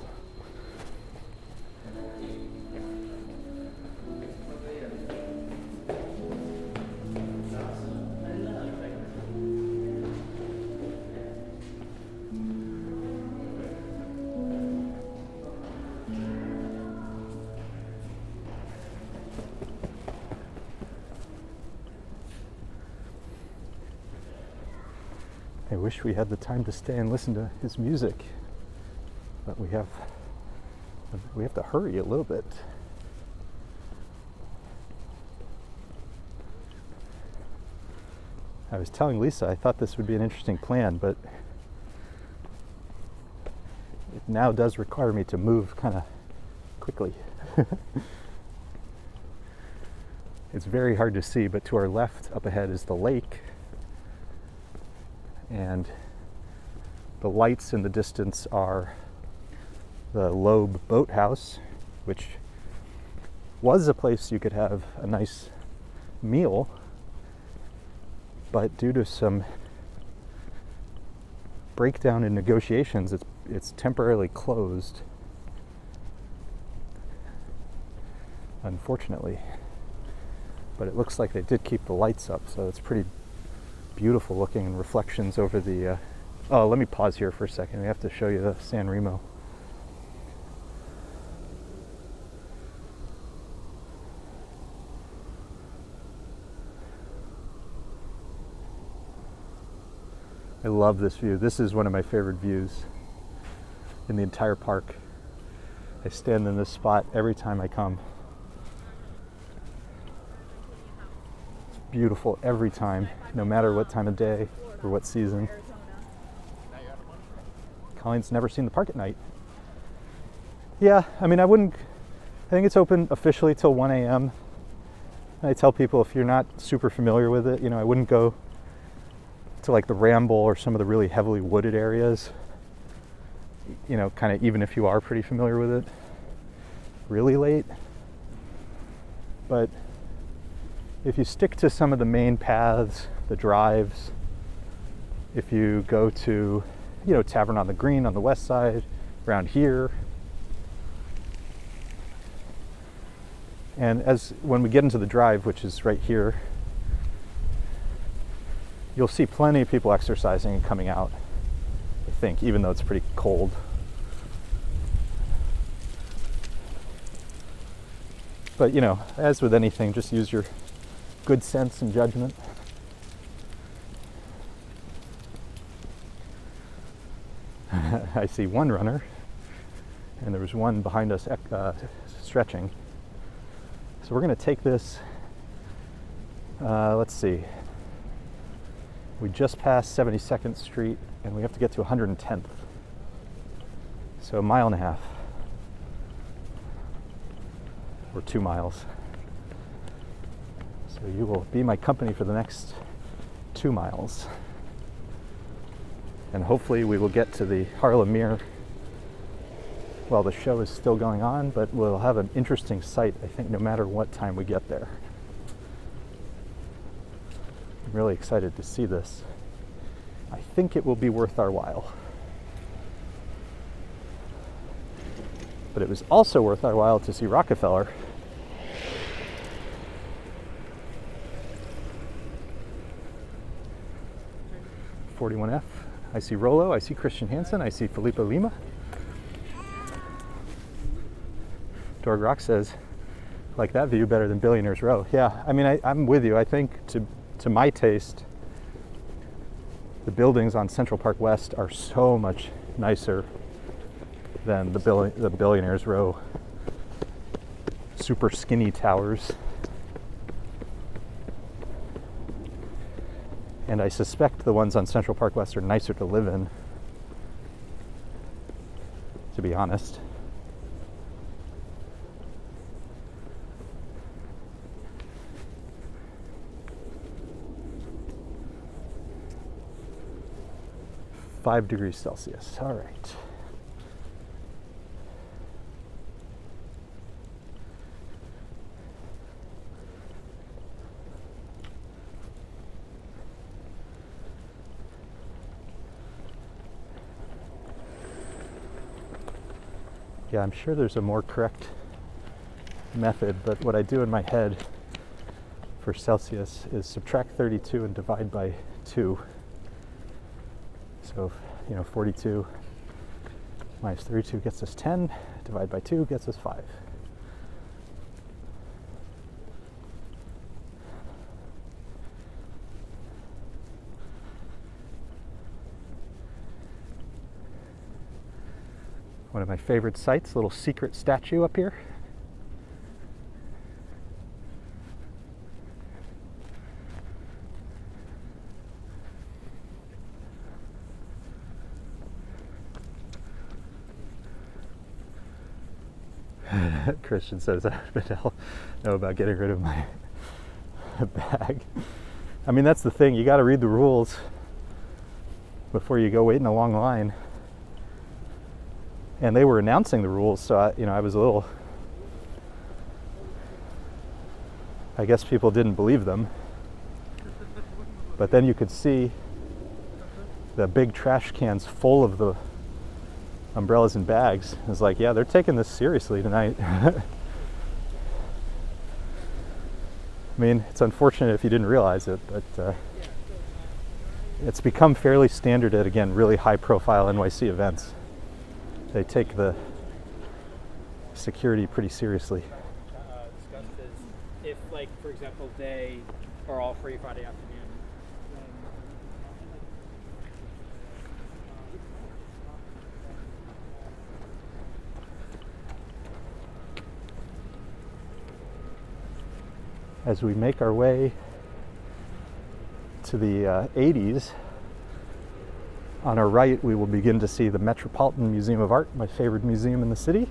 I wish we had the time to stay and listen to his music, but we have to hurry a little bit. I was telling Lisa I thought this would be an interesting plan, but it now does require me to move kind of quickly. It's very hard to see, but to our left up ahead is the lake. And the lights in the distance are the Loeb Boathouse, which was a place you could have a nice meal, but due to some breakdown in negotiations, it's temporarily closed, unfortunately. But it looks like they did keep the lights up, so it's pretty beautiful looking, and reflections over the oh, let me pause here for a second. We have to show you the San Remo. I love this view. This is one of my favorite views in the entire park. I stand in this spot every time I come. Beautiful every time, no matter what time of day or what season. Colleen's never seen the park at night. Yeah, I mean, I think it's open officially till 1 a.m. I tell people, if you're not super familiar with it, I wouldn't go to like the Ramble or some of the really heavily wooded areas, kind of, even if you are pretty familiar with it, really late. But if you stick to some of the main paths, the drives, if you go to, Tavern on the Green on the west side, around here, and when we get into the drive, which is right here, you'll see plenty of people exercising and coming out, I think, even though it's pretty cold. But, as with anything, just use your good sense and judgment. I see one runner, and there was one behind us stretching. So we're going to take this, let's see, we just passed 72nd Street, and we have to get to 110th. So 1.5 miles, or 2 miles. So you will be my company for the next 2 miles. And hopefully we will get to the Harlem Meer while the show is still going on, but we'll have an interesting sight, I think, no matter what time we get there. I'm really excited to see this. I think it will be worth our while. But it was also worth our while to see Rockefeller. (41F). I see Rolo, I see Christian Hansen, I see Filippo Lima. Dorg Rock says, like that view better than Billionaires Row. Yeah, I mean, I'm with you. I think to my taste, the buildings on Central Park West are so much nicer than the Billionaires Row super skinny towers. And I suspect the ones on Central Park West are nicer to live in, to be honest. (5°C). All right. Yeah, I'm sure there's a more correct method, but what I do in my head for Celsius is subtract 32 and divide by 2. So, 42 minus 32 gets us 10, divide by 2 gets us 5. One of my favorite sites, little secret statue up here. Christian says, but I'll know about getting rid of my bag. I mean, that's the thing. You got to read the rules before you go wait in a long line. And they were announcing the rules, so I was a little, I guess people didn't believe them. But then you could see the big trash cans full of the umbrellas and bags. It was like, yeah, they're taking this seriously tonight. I mean, it's unfortunate if you didn't realize it, but it's become fairly standard at, again, really high-profile NYC events. They take the security pretty seriously. Discussed is if, like, for example, they are all free Friday afternoon. As we make our way to the 80s, on our right we will begin to see the Metropolitan Museum of Art, my favorite museum in the city.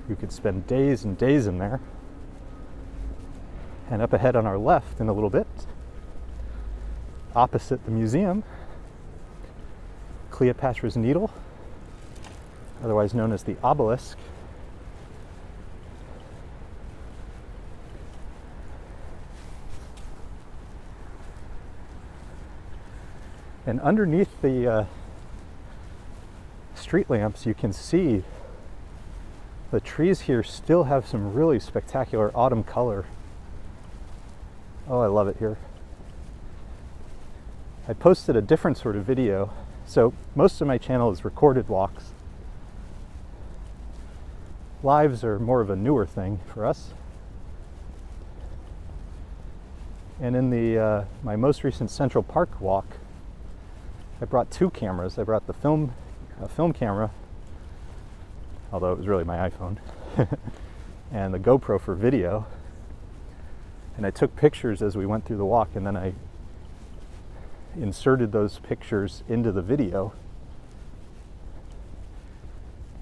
You could spend days and days in there. And up ahead on our left in a little bit, opposite the museum, Cleopatra's Needle, otherwise known as the obelisk. And underneath the street lamps, you can see the trees here still have some really spectacular autumn color. Oh, I love it here. I posted a different sort of video. So most of my channel is recorded walks. Lives are more of a newer thing for us. And in the my most recent Central Park walk, I brought two cameras. I brought the film camera, although it was really my iPhone, and the GoPro for video. And I took pictures as we went through the walk, and then I inserted those pictures into the video.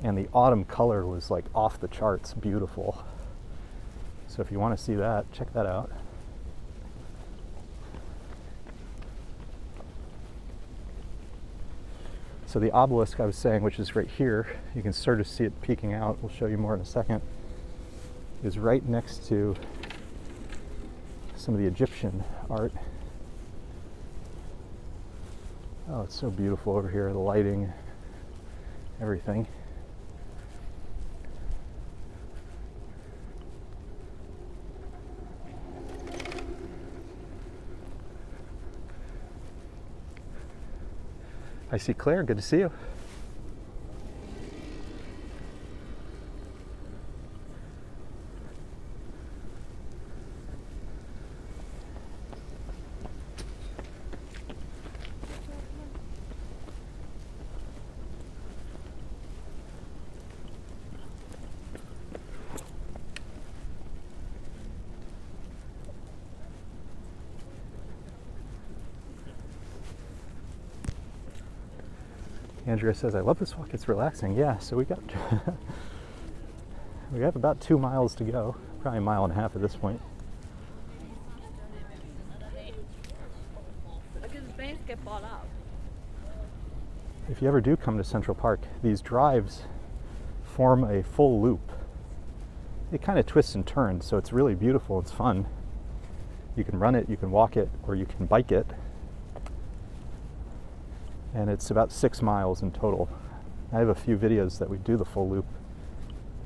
And the autumn color was like off the charts beautiful. So if you want to see that, check that out. So the obelisk I was saying, which is right here, you can sort of see it peeking out, we'll show you more in a second, is right next to some of the Egyptian art. Oh, it's so beautiful over here, the lighting, everything. I see Claire, good to see you. Andrea says, I love this walk, it's relaxing. Yeah, so we have about 2 miles to go, probably a mile and a half at this point. If you ever do come to Central Park, these drives form a full loop. It kind of twists and turns, so it's really beautiful, it's fun. You can run it, you can walk it, or you can bike it. And it's about 6 miles in total. I have a few videos that we do the full loop.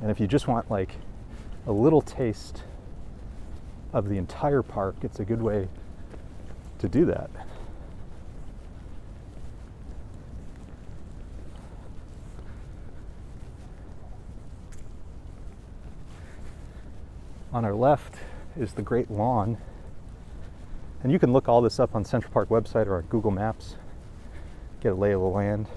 And if you just want like a little taste of the entire park, it's a good way to do that. On our left is the Great Lawn. And you can look all this up on Central Park website or on Google Maps. Get a lay of the land.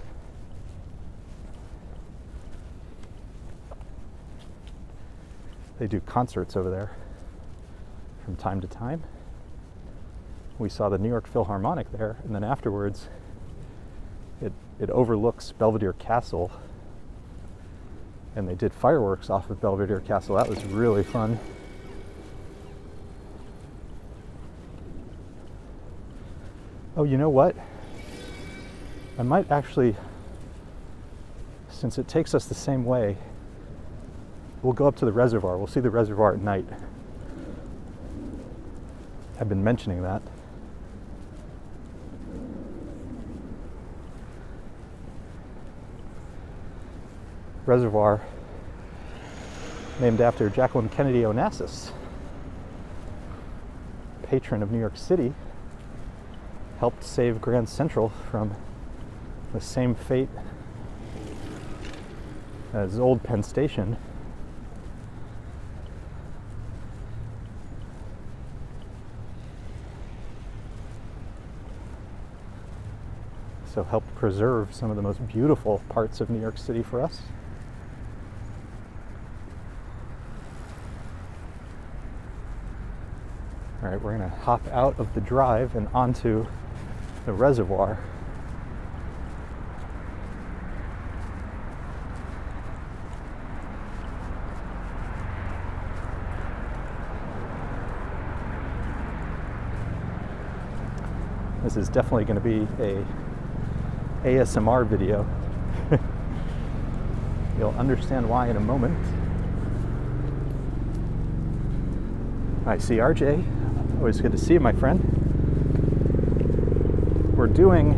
They do concerts over there from time to time. We saw the New York Philharmonic there, and then afterwards it overlooks Belvedere Castle, and they did fireworks off of Belvedere Castle. That was really fun. Oh, you know what? I might actually, since it takes us the same way, we'll go up to the reservoir. We'll see the reservoir at night. I've been mentioning that. Reservoir named after Jacqueline Kennedy Onassis, patron of New York City, helped save Grand Central from the same fate as old Penn Station. So helped preserve some of the most beautiful parts of New York City for us. All right, we're going to hop out of the drive and onto the reservoir. This is definitely going to be a ASMR video. You'll understand why in a moment. I see RJ. Always good to see you, my friend. We're doing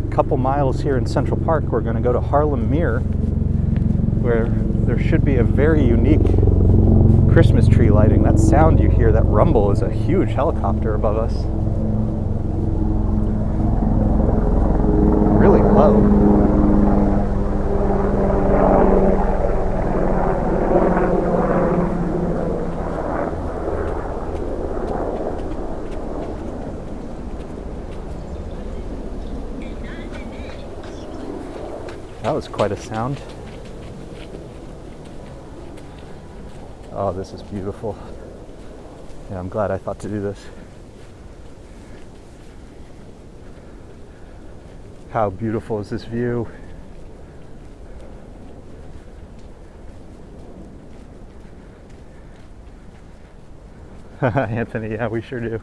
a couple miles here in Central Park. We're going to go to Harlem Meer, where there should be a very unique Christmas tree lighting. That sound you hear, that rumble, is a huge helicopter above us. Really low. That was quite a sound. Oh, this is beautiful. Yeah, I'm glad I thought to do this. How beautiful is this view? Anthony, yeah, we sure do.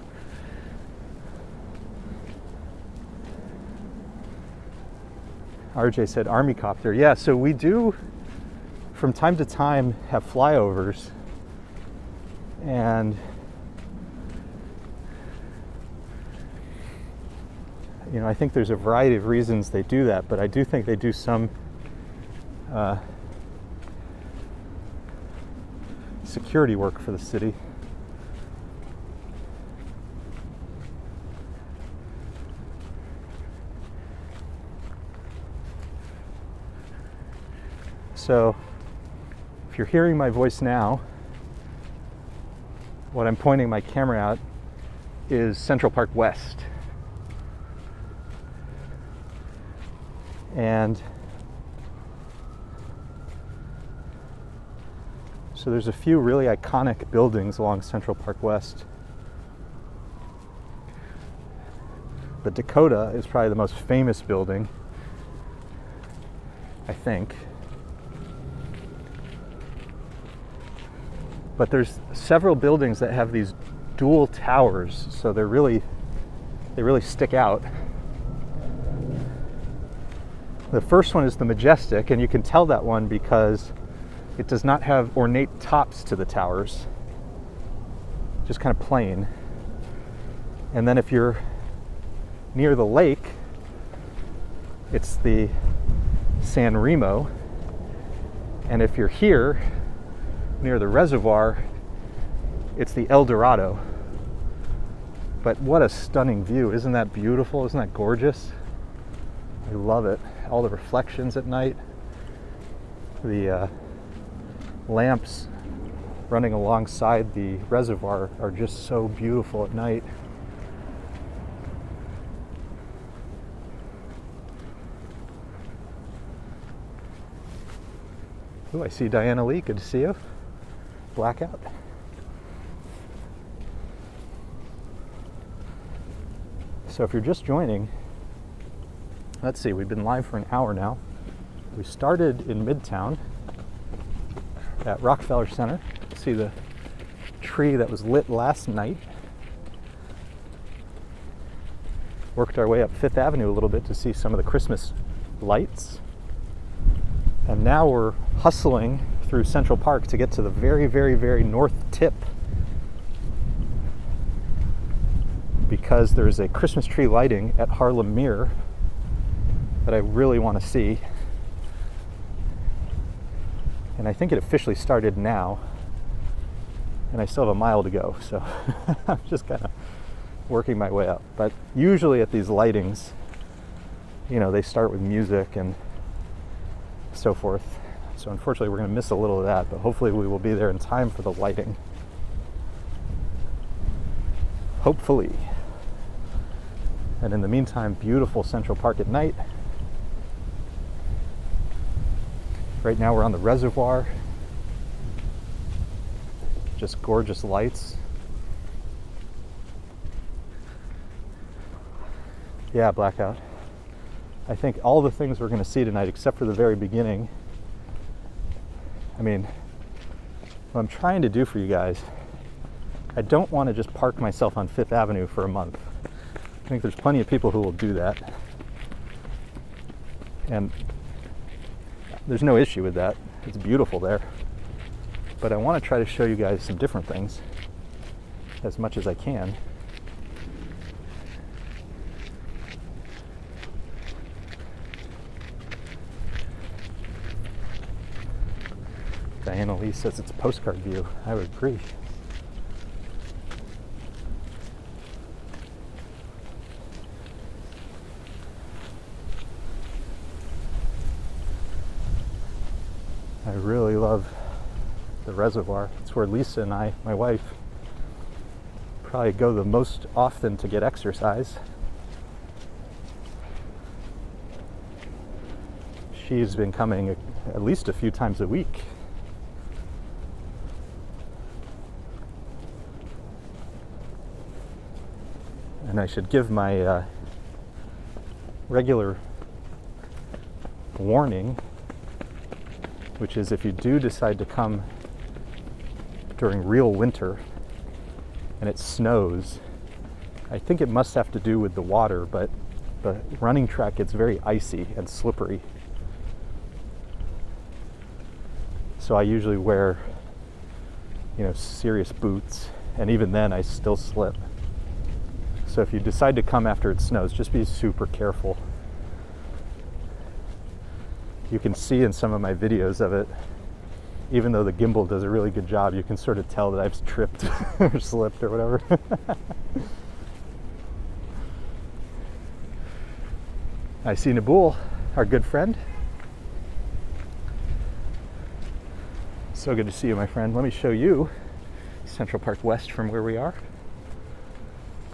RJ said Army copter. Yeah, so we do from time to time have flyovers, and You know, I think there's a variety of reasons they do that, but I do think they do some security work for the city. So, if you're hearing my voice now, what I'm pointing my camera at is Central Park West. And so there's a few really iconic buildings along Central Park West. The Dakota is probably the most famous building, I think. But there's several buildings that have these dual towers, so they really stick out. The first one is the Majestic, and you can tell that one because it does not have ornate tops to the towers, just kind of plain. And then if you're near the lake, it's the San Remo, and if you're here near the reservoir, it's the El Dorado. But what a stunning view. Isn't that beautiful? Isn't that gorgeous? I love it. All the reflections at night. The lamps running alongside the reservoir are just so beautiful at night. Ooh, I see Diana Lee. Good to see you. Blackout. So if you're just joining, let's see, we've been live for an hour now. We started in Midtown at Rockefeller Center. See the tree that was lit last night. Worked our way up Fifth Avenue a little bit to see some of the Christmas lights. And now we're hustling through Central Park to get to the very, very, very north tip, because there's a Christmas tree lighting at Harlem Meer that I really want to see. And I think it officially started now, and I still have a mile to go, so I'm just kind of working my way up. But usually at these lightings, you know, they start with music and so forth. So unfortunately we're going to miss a little of that, but hopefully we will be there in time for the lighting. Hopefully. And in the meantime, beautiful Central Park at night. Right now we're on the reservoir. Just gorgeous lights. Yeah, blackout. I think all the things we're going to see tonight, except for the very beginning. I mean, what I'm trying to do for you guys, I don't want to just park myself on Fifth Avenue for a month. I think there's plenty of people who will do that. And there's no issue with that. It's beautiful there. But I want to try to show you guys some different things as much as I can. Diana Lee says it's a postcard view. I would agree. I really love the reservoir. It's where Lisa and I, my wife, probably go the most often to get exercise. She's been coming at least a few times a week. And I should give my regular warning, which is if you do decide to come during real winter and it snows, I think it must have to do with the water, but the running track gets very icy and slippery. So I usually wear, you know, serious boots, and even then I still slip. So if you decide to come after it snows, just be super careful. You can see in some of my videos of it, even though the gimbal does a really good job, you can sort of tell that I've tripped or slipped or whatever. I see Nabul, our good friend. So good to see you, my friend. Let me show you Central Park West from where we are.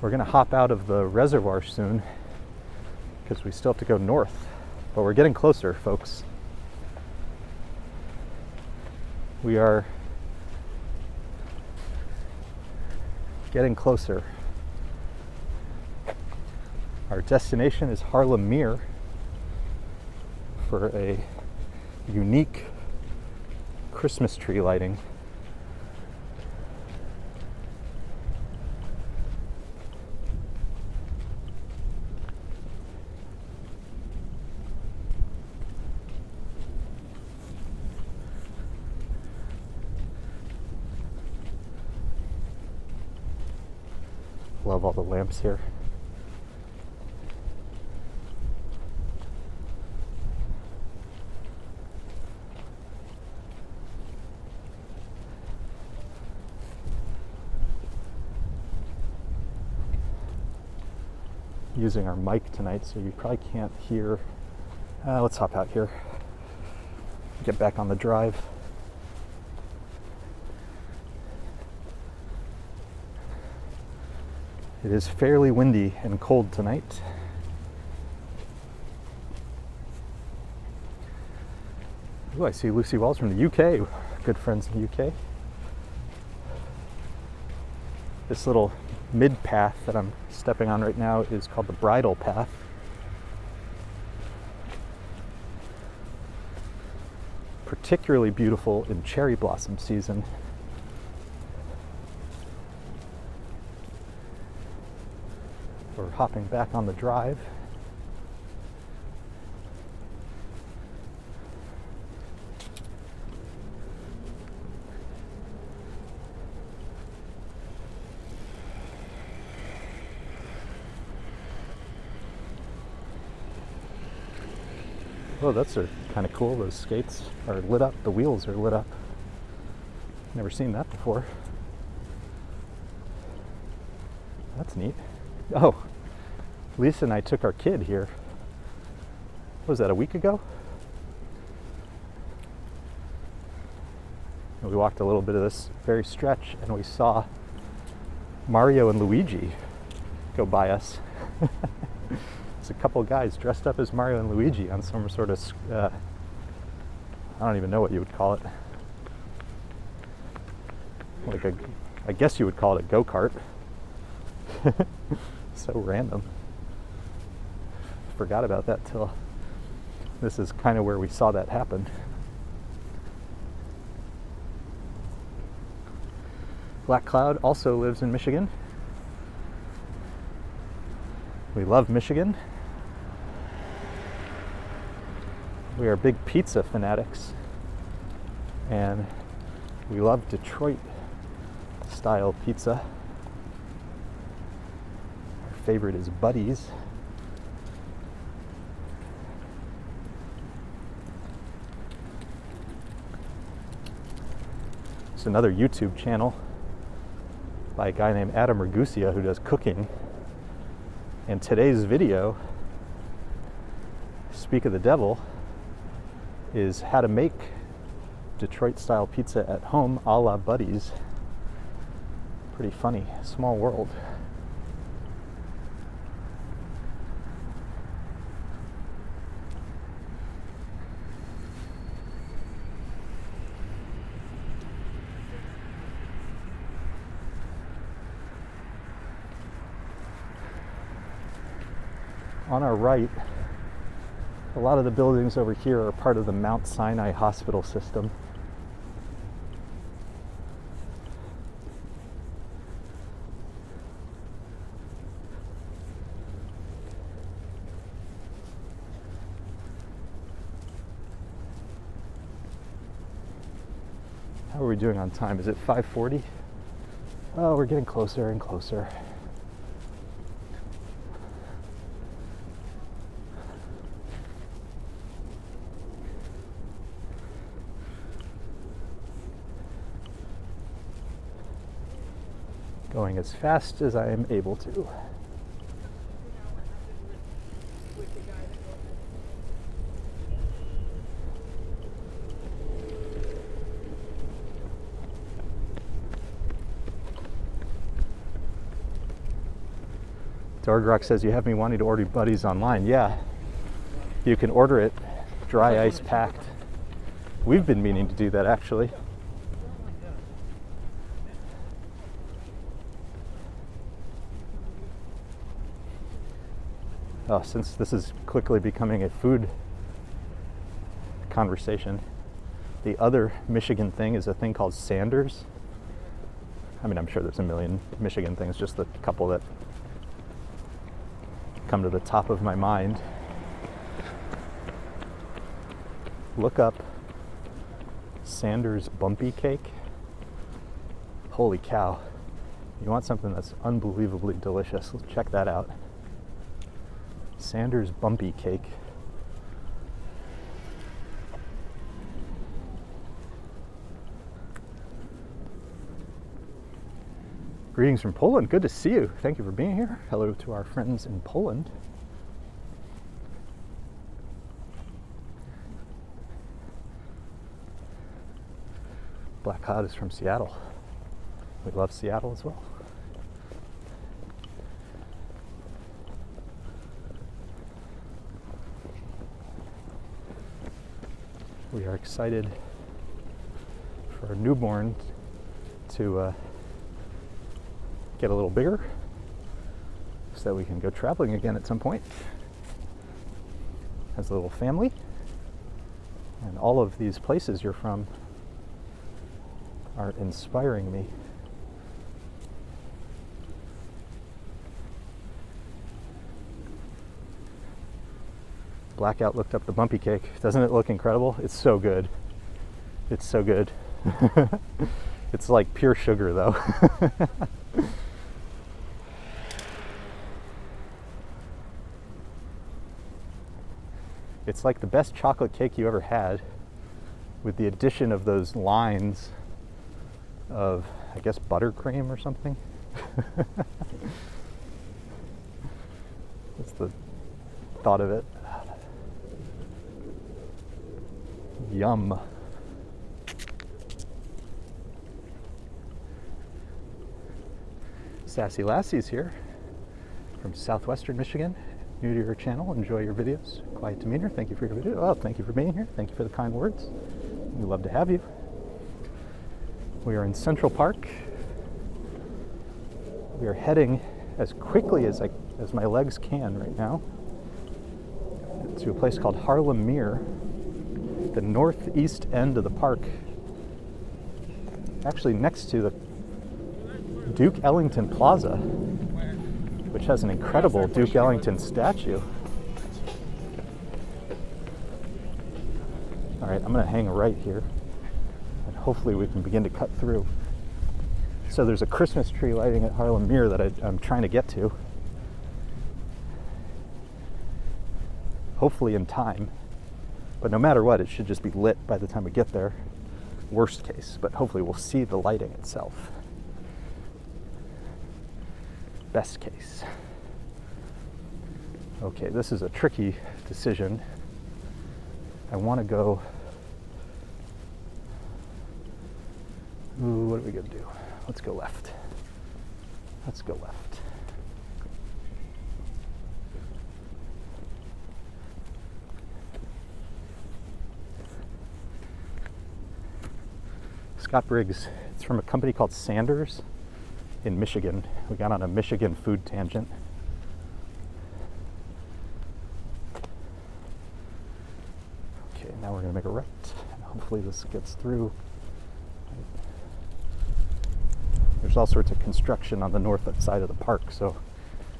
We're gonna hop out of the reservoir soon because we still have to go north, but we're getting closer, folks. We are getting closer. Our destination is Harlem Meer for a unique Christmas tree lighting. Love all the lamps here. Using our mic tonight, so you probably can't hear. Let's hop out here. Get back on the drive. It is fairly windy and cold tonight. Ooh, I see Lucy Wells from the UK. Good friends in the UK. This little mid path that I'm stepping on right now is called the Bridle Path. Particularly beautiful in cherry blossom season. We're hopping back on the drive. Oh, that's kind of cool. Those skates are lit up. The wheels are lit up. Never seen that before. That's neat. Oh, Lisa and I took our kid here. What was that, a week ago? And we walked a little bit of this very stretch and we saw Mario and Luigi go by us. It's a couple guys dressed up as Mario and Luigi on some sort of, I don't even know what you would call it. Like I guess you would call it a go-kart. So random. Forgot about that till this is kind of where we saw that happen. Black Cloud also lives in Michigan. We love Michigan. We are big pizza fanatics, and we love Detroit style pizza. Our favorite is Buddy's. It's another YouTube channel by a guy named Adam Ragusia who does cooking. And today's video, Speak of the Devil, is how to make Detroit style pizza at home a la Buddy's. Pretty funny, small world. On our right, a lot of the buildings over here are part of the Mount Sinai Hospital system. How are we doing on time? Is it 5:40? Oh, we're getting closer and closer. Going as fast as I am able to. Dorgrock says you have me wanting to order buddies online. Yeah, you can order it dry ice packed. We've been meaning to do that actually. Oh, since this is quickly becoming a food conversation, the other Michigan thing is a thing called Sanders. I mean, I'm sure there's a million Michigan things, just the couple that come to the top of my mind. Look up Sanders Bumpy Cake. Holy cow. You want something that's unbelievably delicious, check that out. Sanders Bumpy Cake. Greetings from Poland. Good to see you. Thank you for being here. Hello to our friends in Poland. Black Hot is from Seattle. We love Seattle as well. We are excited for our newborn to get a little bigger so that we can go traveling again at some point as a little family. And all of these places you're from are inspiring me. Blackout looked up the bumpy cake. Doesn't it look incredible? It's so good. It's so good. It's like pure sugar though. It's like the best chocolate cake you ever had, with the addition of those lines of, I guess, buttercream or something. That's the thought of it. Yum. Sassy Lassie's here from southwestern Michigan. New to your channel, enjoy your videos. Quiet demeanor, thank you for your video. Oh, thank you for being here. Thank you for the kind words. We love to have you. We are in Central Park. We are heading as quickly as my legs can right now to a place called Harlem Meer, the northeast end of the park, actually next to the Duke Ellington Plaza, which has an incredible Duke Ellington statue. All right, I'm gonna hang right here and hopefully we can begin to cut through. So there's a Christmas tree lighting at Harlem Meer that I'm trying to get to. Hopefully in time, but no matter what, it should just be lit by the time we get there, worst case, but hopefully we'll see the lighting itself. Best case. Okay, this is a tricky decision. I want to go. Ooh, what are we gonna do? Let's go left. Let's go left. Scott Briggs. It's from a company called Sanders in Michigan. We got on a Michigan food tangent. Okay, now we're gonna make a right. Hopefully this gets through. There's all sorts of construction on the north side of the park, so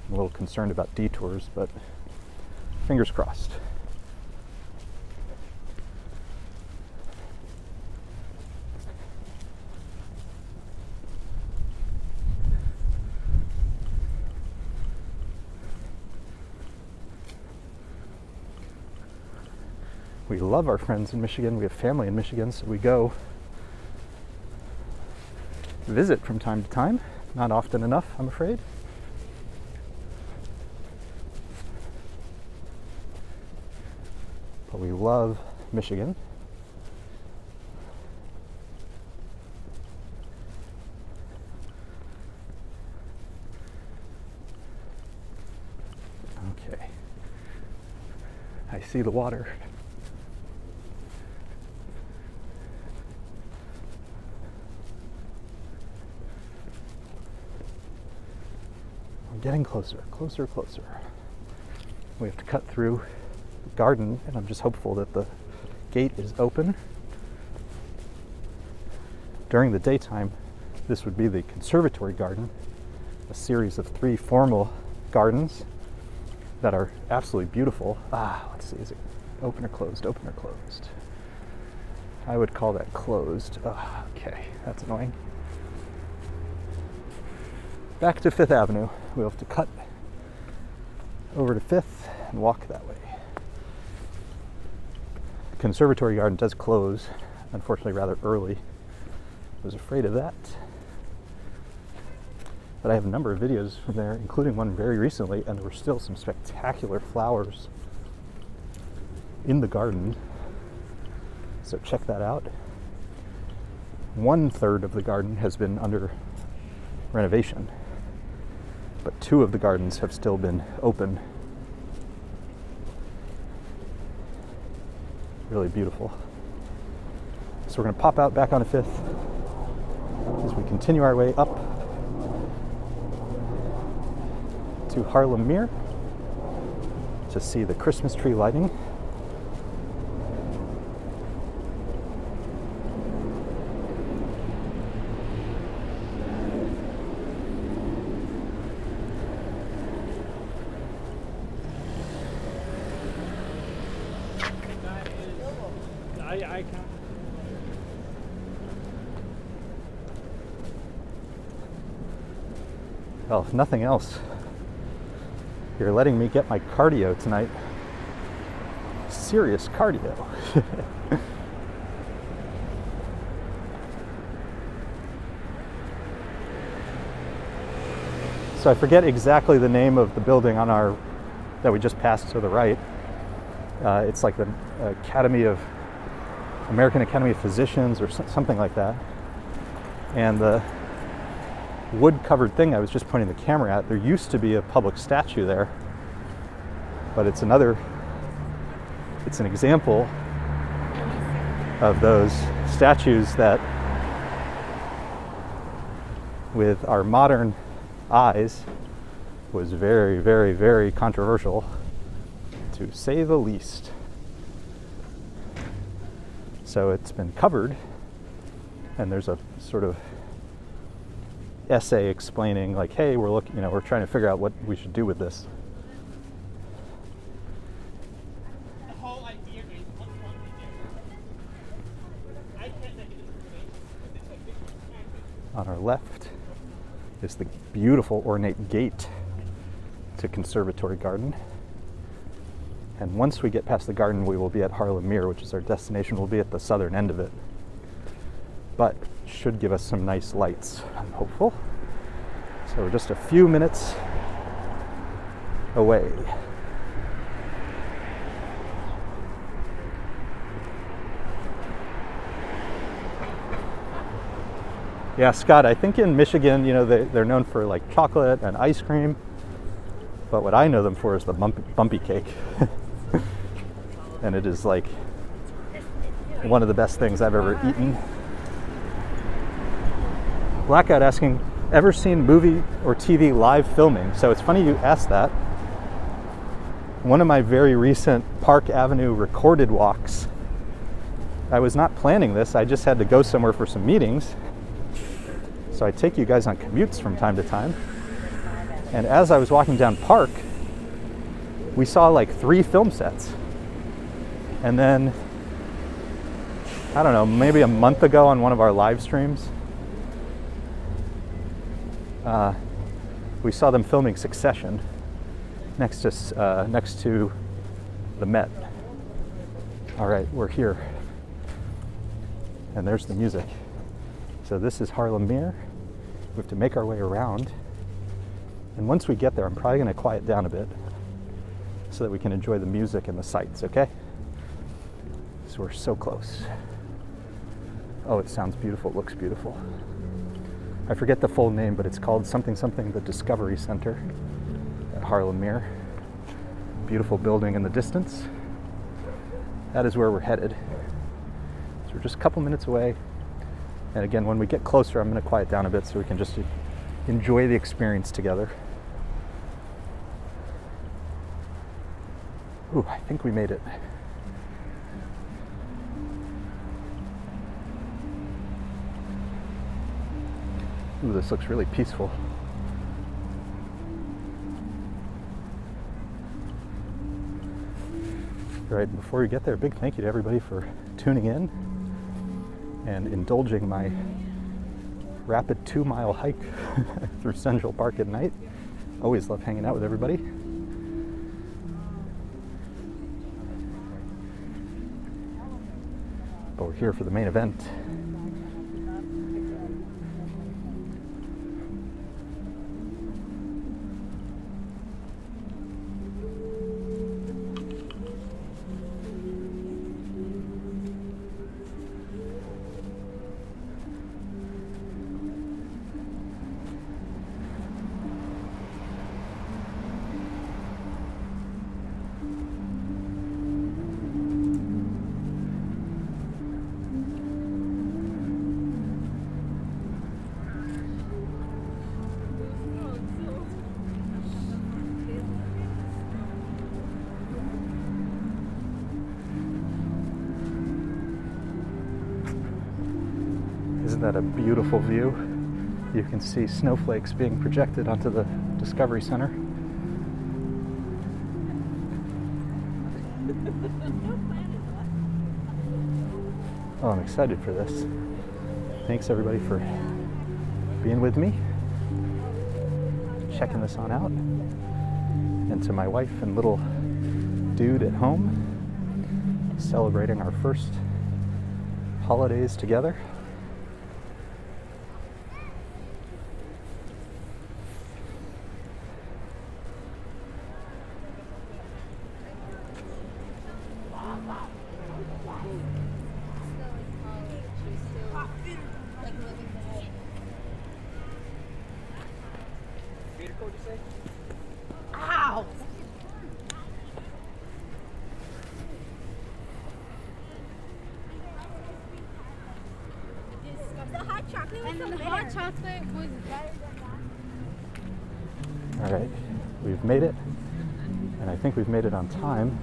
I'm a little concerned about detours, but fingers crossed. We love our friends in Michigan. We have family in Michigan, so we go visit from time to time. Not often enough, I'm afraid. But we love Michigan. Okay. I see the water. We're getting closer, closer, closer. We have to cut through the garden, and I'm just hopeful that the gate is open. During the daytime, this would be the conservatory garden, a series of 3 formal gardens that are absolutely beautiful. Let's see, is it open or closed? Open or closed? I would call that closed. Okay, that's annoying. Back to 5th Avenue. We'll have to cut over to 5th and walk that way. Conservatory garden does close, unfortunately rather early. I was afraid of that. But I have a number of videos from there, including one very recently, and there were still some spectacular flowers in the garden. So check that out. 1/3 of the garden has been under renovation, but 2 of the gardens have still been open. Really beautiful. So we're going to pop out back onto 5th as we continue our way up to Harlem Meer to see the Christmas tree lighting. I can't. Well, if nothing else, you're letting me get my cardio tonight. Serious cardio. So I forget exactly the name of the building on our that we just passed to the right. It's like the American Academy of Physicians or something like that. And the wood-covered thing I was just pointing the camera at, there used to be a public statue there, but it's an example of those statues that, with our modern eyes, was very, very, very controversial, to say the least. So it's been covered, and there's a sort of essay explaining, like, hey, we're trying to figure out what we should do with this. The whole idea is what one we do. I can't make a discrimination. It's like this. On our left is the beautiful ornate gate to Conservatory Garden. And once we get past the garden, we will be at Harlem Meer, which is our destination. We'll be at the southern end of it. But should give us some nice lights, I'm hopeful. So we're just a few minutes away. Yeah, Scott, I think in Michigan, they're known for like chocolate and ice cream. But what I know them for is the bumpy cake. And it is like one of the best things I've ever eaten. Blackout asking, ever seen movie or TV live filming? So it's funny you asked that. One of my very recent Park Avenue recorded walks, I was not planning this, I just had to go somewhere for some meetings. So I take you guys on commutes from time to time. And as I was walking down Park, we saw like 3 film sets. And then, I don't know, maybe a month ago on one of our live streams, we saw them filming Succession next to the Met. All right, we're here. And there's the music. So this is Harlem Meer. We have to make our way around. And once we get there, I'm probably going to quiet down a bit so that we can enjoy the music and the sights, okay? So we're so close. Oh, it sounds beautiful. It looks beautiful. I forget the full name, but it's called something the Discovery Center at Harlem Meer. Beautiful building in the distance. That is where we're headed. So we're just a couple minutes away. And again, when we get closer, I'm going to quiet down a bit so we can just enjoy the experience together. Ooh, I think we made it. Ooh, this looks really peaceful. All right, before we get there, big thank you to everybody for tuning in and indulging my rapid 2-mile hike through Central Park at night. Always love hanging out with everybody. But we're here for the main event. Isn't that a beautiful view? You can see snowflakes being projected onto the Discovery Center. Oh, I'm excited for this. Thanks everybody for being with me, checking this on out. And to my wife and little dude at home, celebrating our first holidays together. Ow! The hot chocolate was the hot chocolate was better than that. All right, we've made it, and I think we've made it on time.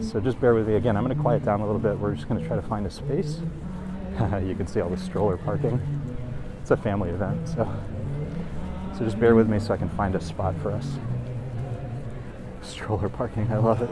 So just bear with me again. I'm going to quiet down a little bit. We're just going to try to find a space. You can see all the stroller parking. It's a family event, so just bear with me so I can find a spot for us. Stroller parking, I love it.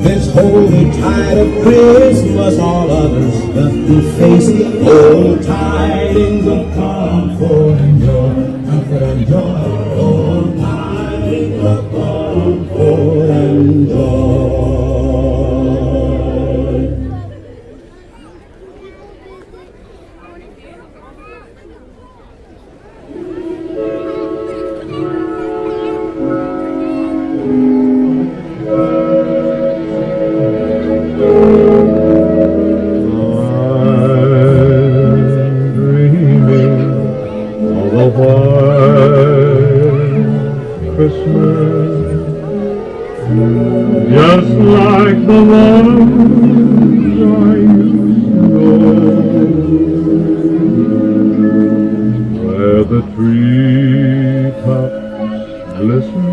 This holy tide of Christmas, all others doth deface. Oh, tidings of comfort and joy, comfort and joy. Oh, tidings of comfort and joy. Just like the ones I used to know, where the treetops glisten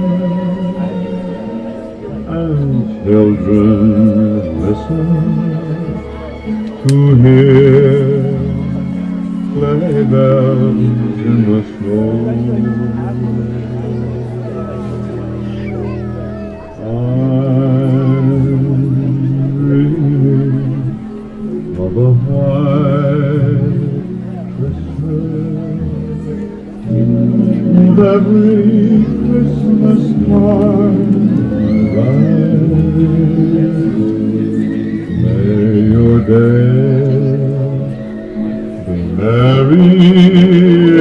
and children to hear sleigh bells in the snow. Of a white Christmas, with every Christmas card write, may your day be merry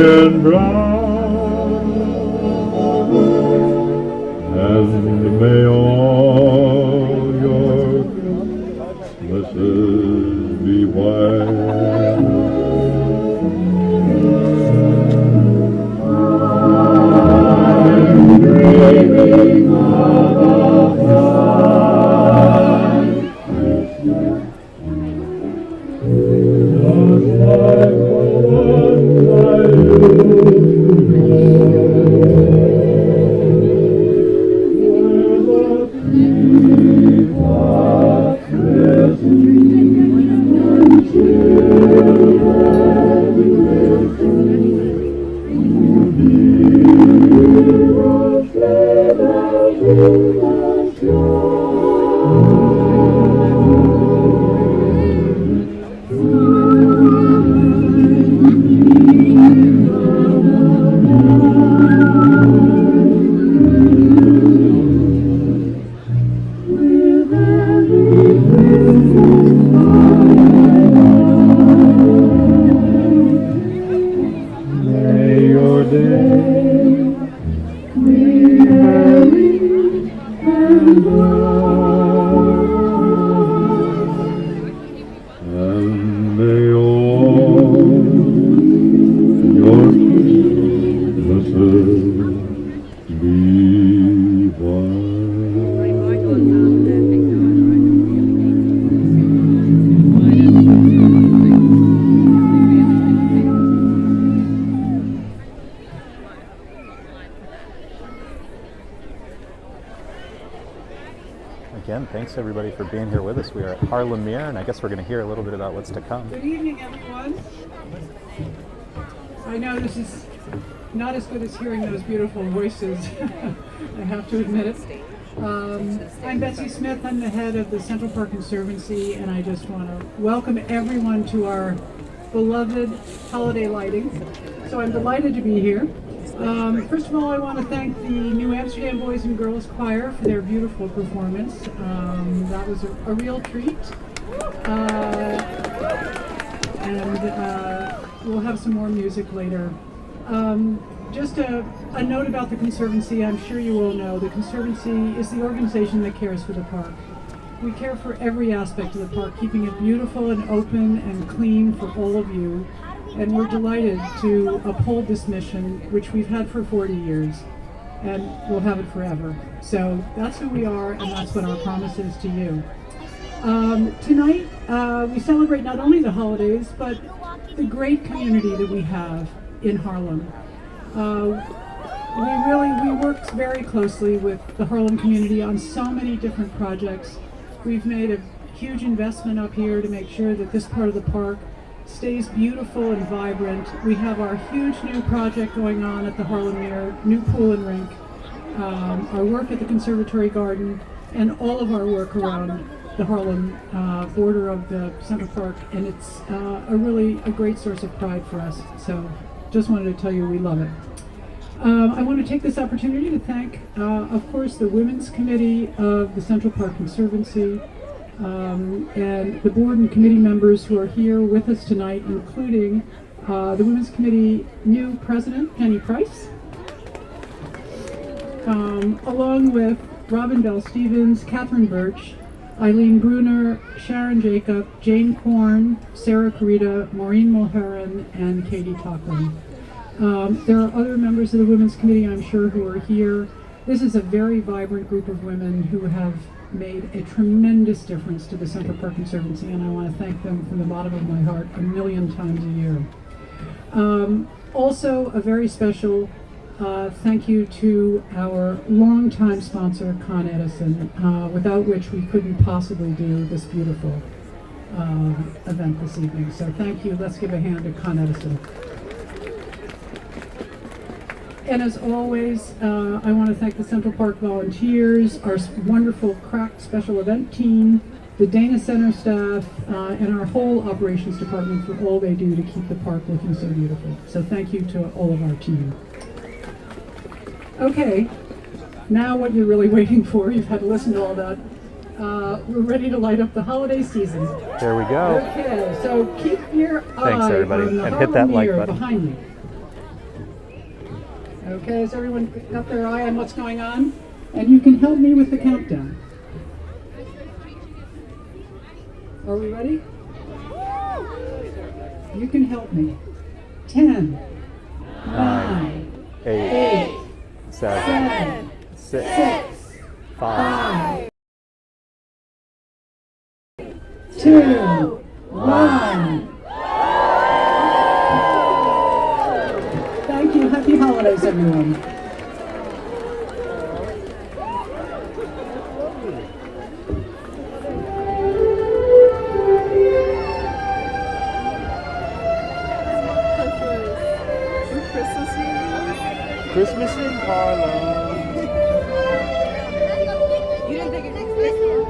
and bright, and may all your Christmases be white. I'm dreaming of a white Christmas, just like the one I used to know, where the treetops glisten and children listen to heroes sleigh bells in the snow. May your day be merry and bright, and may all your Christmases be white. Again, thanks everybody for being here with us. We are at Harlem Meer, and I guess we're going to hear a little bit about what's to come. Good evening, everyone. I know this is not as good as hearing those beautiful voices, I have to admit it. I'm Betsy Smith. I'm the head of the Central Park Conservancy, and I just want to welcome everyone to our beloved holiday lighting. So I'm delighted to be here. First of all, I want to thank the New Amsterdam Boys and Girls Choir for their beautiful performance. That was a real treat. And we'll have some more music later. Just a note about the Conservancy. I'm sure you all know the Conservancy is the organization that cares for the park. We care for every aspect of the park, keeping it beautiful and open and clean for all of you. And we're delighted to uphold this mission, which we've had for 40 years, and we'll have it forever. So that's who we are, and that's what our promise is to you. Tonight, we celebrate not only the holidays, but the great community that we have in Harlem. We work very closely with the Harlem community on so many different projects. We've made a huge investment up here to make sure that this part of the park stays beautiful and vibrant. We have our huge new project going on at the Harlem Meer, new pool and rink, our work at the Conservatory Garden, and all of our work around the Harlem border of the Central Park, and it's a great source of pride for us. So just wanted to tell you we love it. I want to take this opportunity to thank, of course, the Women's Committee of the Central Park Conservancy, and the board and committee members who are here with us tonight, including the Women's Committee new president, Penny Price, along with Robin Bell Stevens, Catherine Birch, Eileen Bruner, Sharon Jacob, Jane Korn, Sarah Carita, Maureen Mulheron, and Katie Tocklin. There are other members of the Women's Committee, I'm sure, who are here. This is a very vibrant group of women who have made a tremendous difference to the Central Park Conservancy, and I want to thank them from the bottom of my heart a million times a year. Also, a very special thank you to our longtime sponsor, Con Edison, without which we couldn't possibly do this beautiful event this evening. So thank you. Let's give a hand to Con Edison. And as always, I want to thank the Central Park volunteers, our wonderful crack special event team, the Dana Center staff, and our whole operations department for all they do to keep the park looking so beautiful. So thank you to all of our team. Okay, now what you're really waiting for, you've had to listen to all that. We're ready to light up the holiday season. There we go. Okay, so keep your Thanks, eye everybody, on the and hit that Harlem like Meer button. behind me. Okay, has everyone got their eye on what's going on? And you can help me with the countdown. Are we ready? You can help me. 10, 9, 8, 7, 7, 6, 6, 5. 2, 1. Thank you. Happy holidays, everyone. Christmas in Harlem. You didn't think it next Christmas?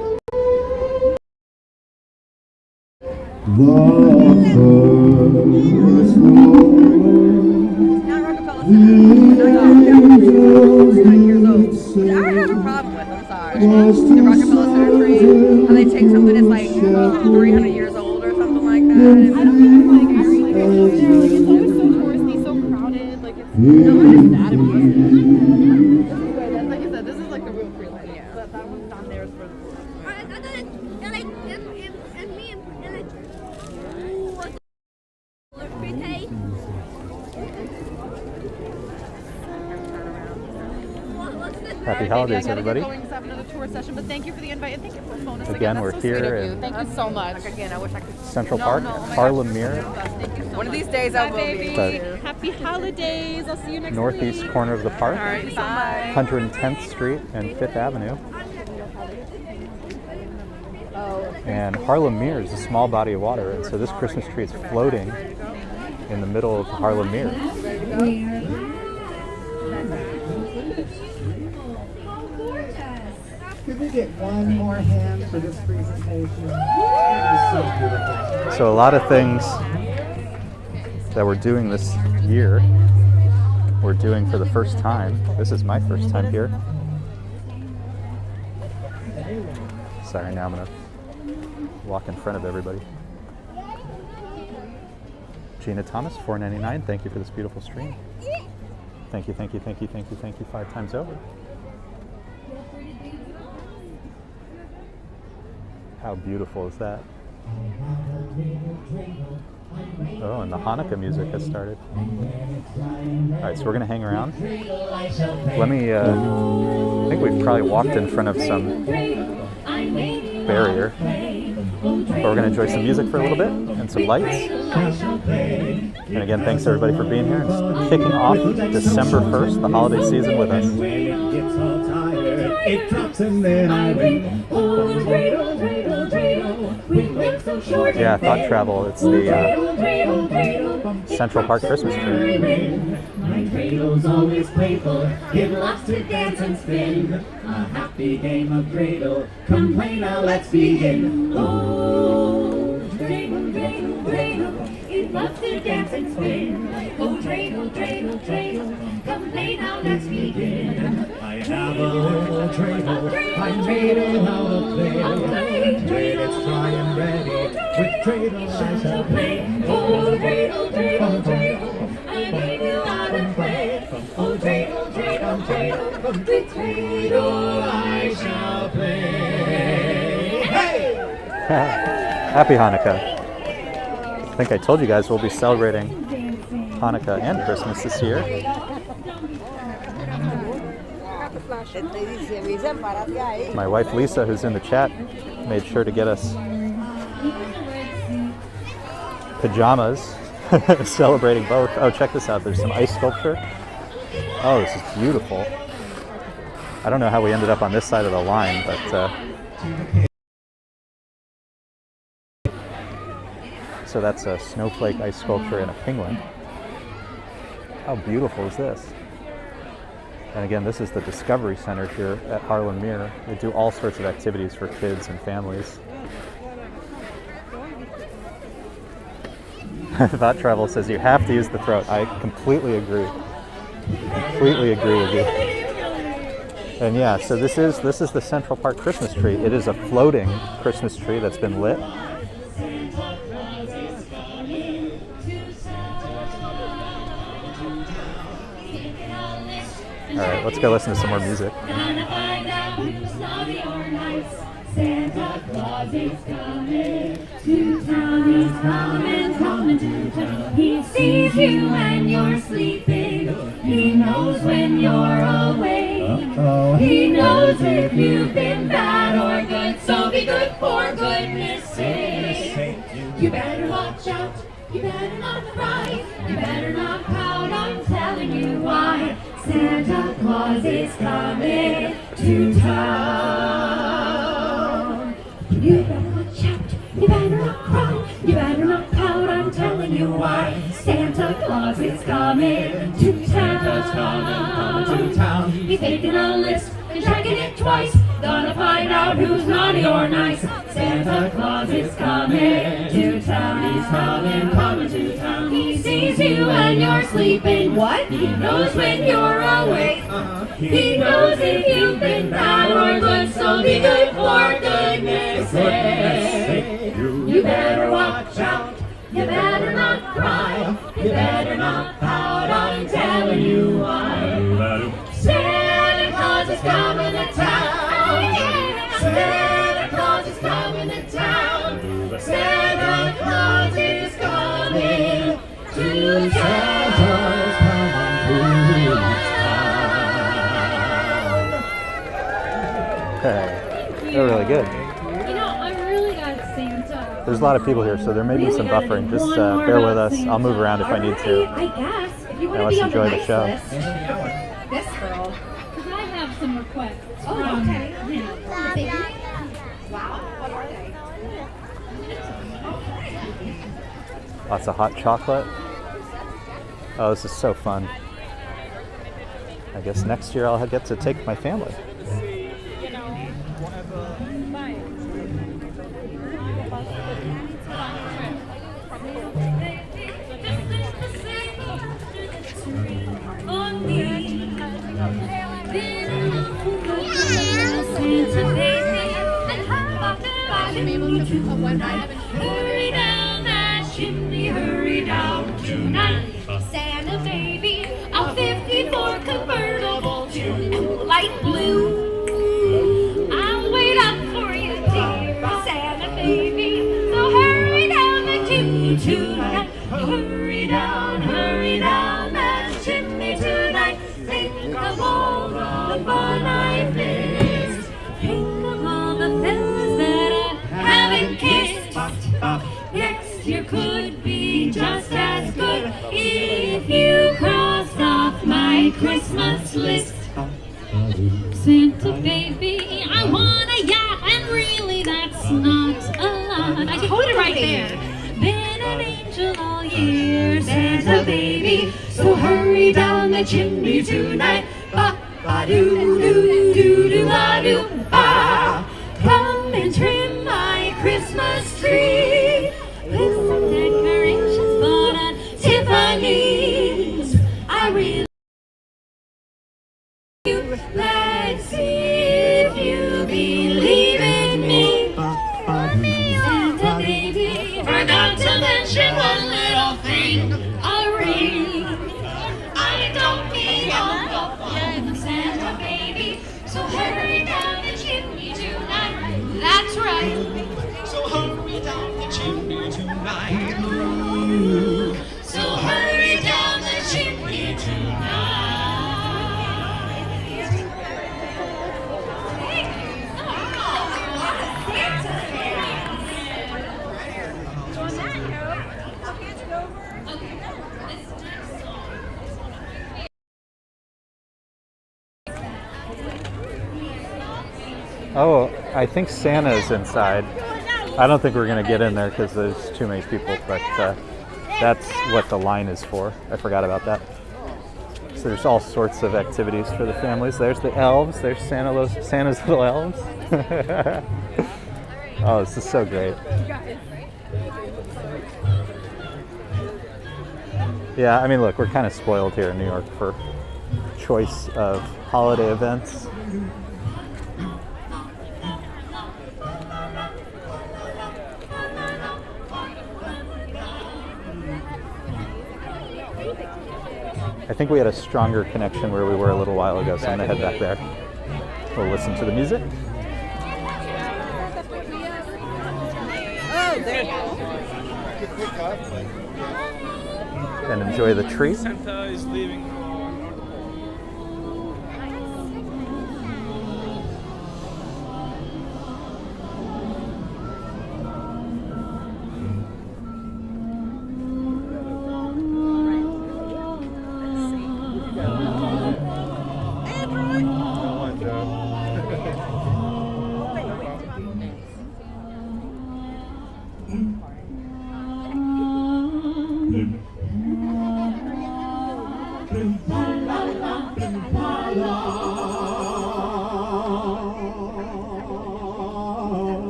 Not Rockefeller Center. I have a problem with, I'm sorry. The Rockefeller Center tree, how they take something that's like 300 years old or something like that. I don't know, like, I really like over there. Like, it's always so touristy, so crowded. Like, it's not that important. Anyway, that's like I said, this is like the real free land. Yeah. But that one's down there is for the Happy holidays, everybody. Going to have another tour session, but thank you for the invite and thank you for the bonus. Again, That's we're so sweet here of you. in Thank you so much. Again, I wish I could. Central No, Park, no, oh my Harlem Meer, Thank you so One of much. these days I Bye, will be. baby. The Happy holidays. I'll see you next northeast week. corner of the park, All right, bye. 110th Street and 5th Avenue. And Harlem Meer is a small body of water, and so this Christmas tree is floating in the middle of Harlem Meer. Could we get one more hand for this presentation? So a lot of things that we're doing this year, we're doing for the first time. This is my first time here. Sorry, now I'm gonna walk in front of everybody. Gina Thomas, $4.99. Thank you for this beautiful stream. Thank you, thank you, thank you, thank you, thank you 5 times over. How beautiful is that? Oh, and the Hanukkah music has started. All right, so we're gonna hang around. Let me, I think we've probably walked in front of some barrier. But we're gonna enjoy some music for a little bit and some lights. And again, thanks everybody for being here and kicking off December 1st, the holiday season with us. It drops and then I win. Yeah, Thought Travel. It's the Central Park Christmas tree. My dreidel's always playful. It loves to dance and spin. A happy game of dreidel. Come play now, let's begin. Oh, dreidel, dreidel, dreidel. It loves to dance and spin. Oh, dreidel, dreidel, dreidel. Come play now, let's begin. I have a little dreidel. I made it out of clay. Dreidels dry and ready. With dreidel I shall play. Oh, dreidel, dreidel, dreidel. I made it out of clay. Oh, dreidel, dreidel, dreidel. With dreidel I shall play. Hey! Happy Hanukkah. I think I told you guys we'll be celebrating Hanukkah and Christmas this year. My wife Lisa, who's in the chat, made sure to get us pajamas celebrating both. Oh, check this out. There's some ice sculpture Oh, this is beautiful. I don't know how we ended up on this side of the line, but so that's a snowflake ice sculpture and a penguin. How beautiful is this? And again, this is the Discovery Center here at Harlem Meer. They do all sorts of activities for kids and families. Thought Travel says you have to use the throat. I completely agree. Completely agree with you. And yeah, so this is the Central Park Christmas tree. It is a floating Christmas tree that's been lit. All right, let's go listen to some more music. Santa Claus is coming to town, he's coming to town. He sees you when you're sleeping, he knows when you're awake. He knows if you've been bad or good, so be good for goodness sake. You better watch out, you better not cry, you better not pout, I'm telling you why. Santa Claus is coming to town. You better not shout, you better not cry, you better not pout, I'm telling you why. Santa Claus is coming to town. Santa's coming to town. He's making a list and checking it twice, gonna find out who's naughty or nice. Santa Claus is coming to town. He's coming to town. He sees you when you're sleeping. What? He knows when you're awake. He knows if you've been bad or good, so be good for goodness sake. You better watch out, you better not cry, you better not pout, I'm telling you why. Santa Claus is coming to town. Santa Claus is coming to town. Santa Claus is coming to town. Okay, they're really good. You know, I really got Santa. There's a lot of people here, so there may be some buffering. Just bear with us. I'll move around if I need to. I guess. If you Now want let's to be on enjoy the the show. nice list. This girl. Because I have some requests. Oh, okay. Wow. What are they? Lots of hot chocolate. Oh, this is so fun. I guess next year I'll get to take my family. Hurry down that chimney, hurry down tonight. Santa baby, a 54 convertible to light blue. I'll wait up for you, dear Santa baby. So hurry down the chimney tonight. Hurry down that chimney tonight. Think of all the fun I've missed. Think of all the fellas that I haven't kissed. Next year could be just as good if you crossed off my Christmas list. Santa baby, I want a yacht, and really that's not a lot. I told it right there. Been an angel all year, Santa baby. So hurry down the chimney tonight. Ba ba doo doo doo doo ba doo ba. Come and trim my Christmas tree with some decorations bought at Tiffany's. I really let's see if you believe in me. Santa baby, forgot to mention one little thing, a ring. I don't need all the Santa baby, so hurry down the chimney tonight. That's right. So hurry down the Oh, I think Santa's inside. I don't think we're going to get in there because there's too many people, but that's what the line is for. I forgot about that. So there's all sorts of activities for the families. There's the elves. There's Santa's little elves. Oh, this is so great. Yeah, I mean, look, we're kind of spoiled here in New York for choice of holiday events. I think we had a stronger connection where we were a little while ago, so I'm going to head back there. We'll listen to the music. Oh, there you go. And enjoy the tree. Santa is leaving.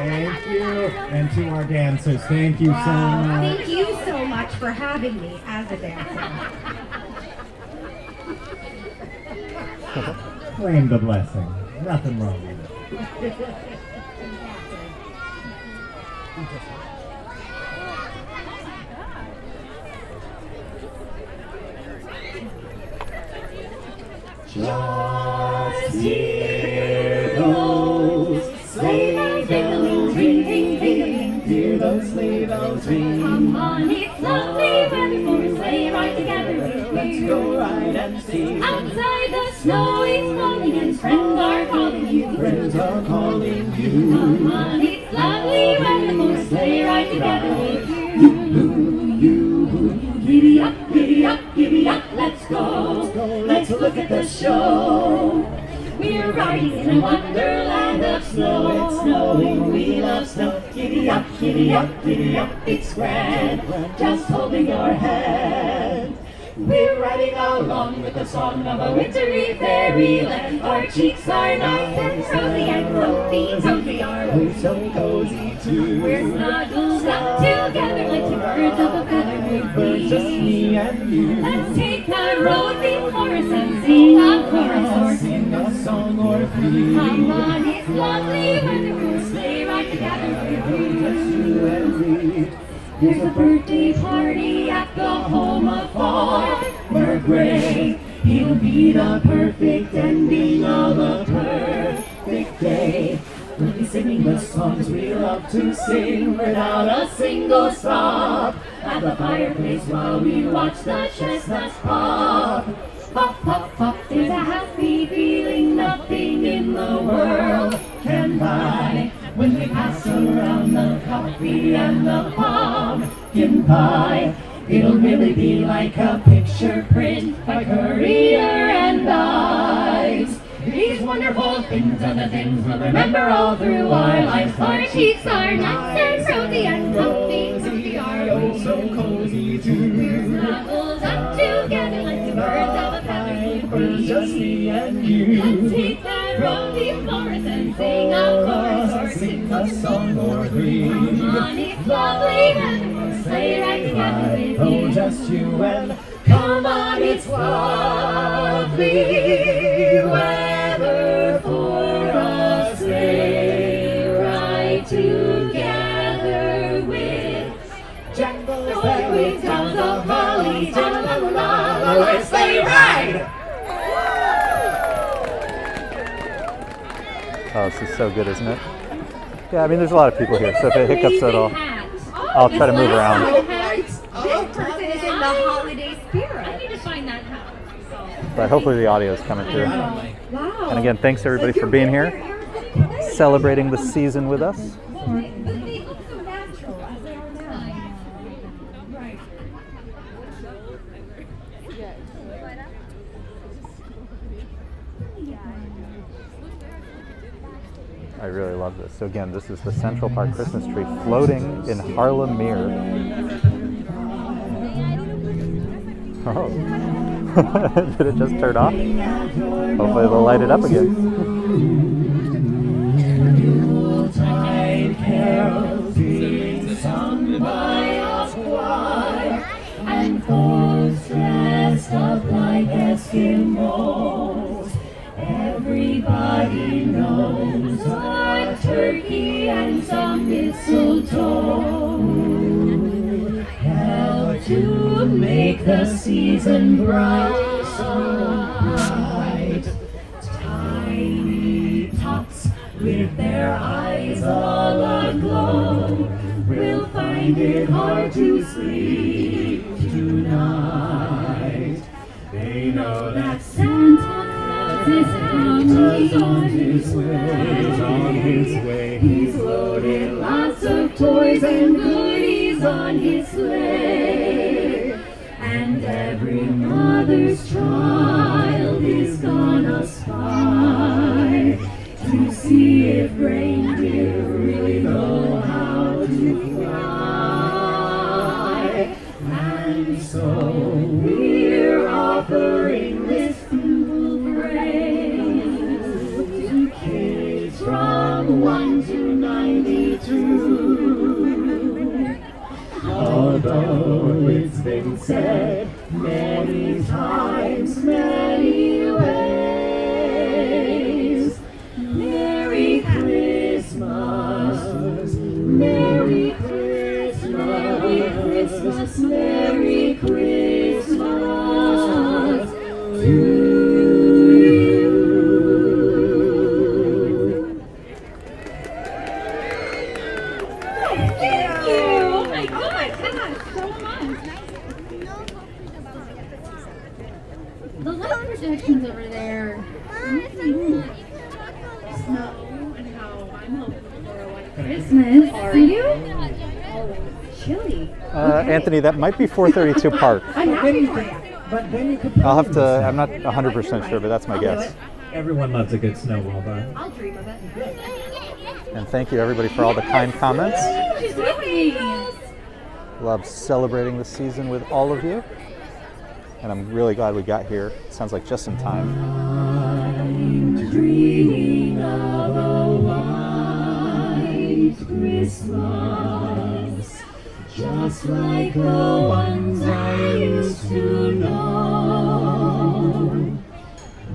Thank you. And to our dancers, thank you so much. Thank you so much for having me as a dancer. Claim the blessing. Nothing wrong with it. Just hear those sleigh bells ring, ring, ring. Hear those sleigh bells ring. Come on, it's lovely weather for a sleigh ride together with Let's you. go ride and see. Outside the snow is falling and friends are calling you. Friends are calling you. Come on, it's lovely weather for a sleigh ride together with you. Giddy up, giddy up, giddy up, let's go. Let's look at the show. We're riding in a wonderland of snow. It's snowing, we love snow. Giddy up, giddy up, giddy up, it's grand. Just holding your hand. We're riding along with the song of a wintry fairyland. Our cheeks are nice and rosy and comfy, comfy are we. So cozy too. We're snuggled up together like two birds of a feather would Birds, just be. me and you. Let's take a road before us and sing a chorus or two. Sing a song or three. Come on, it's lovely weather for a sleigh ride together with you. Just you and me. There's a birthday party at the home of Farmer Gray. He'll be the perfect ending of a perfect day. We'll be singing the songs we love to sing without a single stop. At the fireplace while we watch the chestnuts pop. Pop, pop, pop, there's a happy feeling nothing in the world can buy. When we pass around the coffee and the pumpkin pie, it'll really be like a picture print by Courier and Ives. These wonderful things are the things we'll remember all through our lives. Our cheeks are nice and rosy and comfy, comfy are Oh, we. so cozy too. Snuggled up together like the birds of a feather would Birds, be. just me and Let's you. take that road before us and sing a chorus or Sing two. a song or three. Come on, it's lovely weather for a sleigh ride together with Oh, you. just you and Come on, it's lovely weather for a sleigh ride together with Jangle bells. Oh, this is so good, isn't it? Yeah, I mean, there's a lot of people here, so if it hiccups at all, I'll try to move around. This person is in the holiday spirit. I need to find that house. But hopefully the audio is coming through. Wow. And again, thanks everybody for being here, celebrating the season with us. But they look so natural as they are now. Right. I really love this. So again, this is the Central Park Christmas tree floating in Harlem Meer. Oh. Did it just turn off? Hopefully they'll light it up again. Yuletide carols being sung by a choir, and folks dressed up like Eskimos. Everybody knows a turkey and some mistletoe help to make the season bright, so bright. Tiny tots with their eyes all aglow will find it hard to sleep tonight. They know that Santa's on his way. He's loaded lots of toys and goodies on his sleigh. And every mother's child is gonna spy to see if reindeer really know how to fly. And so we're offering this simple praise to kids from 1 to 92. Although it's been said many times, many ways, Merry Christmas, Merry Christmas, Merry Christmas, Merry Christmas to you. Thank you. Oh my God, that was so much. The light projections over there. Snow and how I'm hoping for a white Christmas. Are you? Oh, chilly. Anthony, that might be 432 Park. I'm happy for you. But then you could. I'll have to, I'm not 100% sure, but that's my guess. Everyone loves a good snowball, but. I'll dream of it. And thank you everybody for all the kind comments. She's with me. Love celebrating the season with all of you. And I'm really glad we got here. It sounds like just in time. I'm dreaming of a white Christmas, just like the ones I used to know,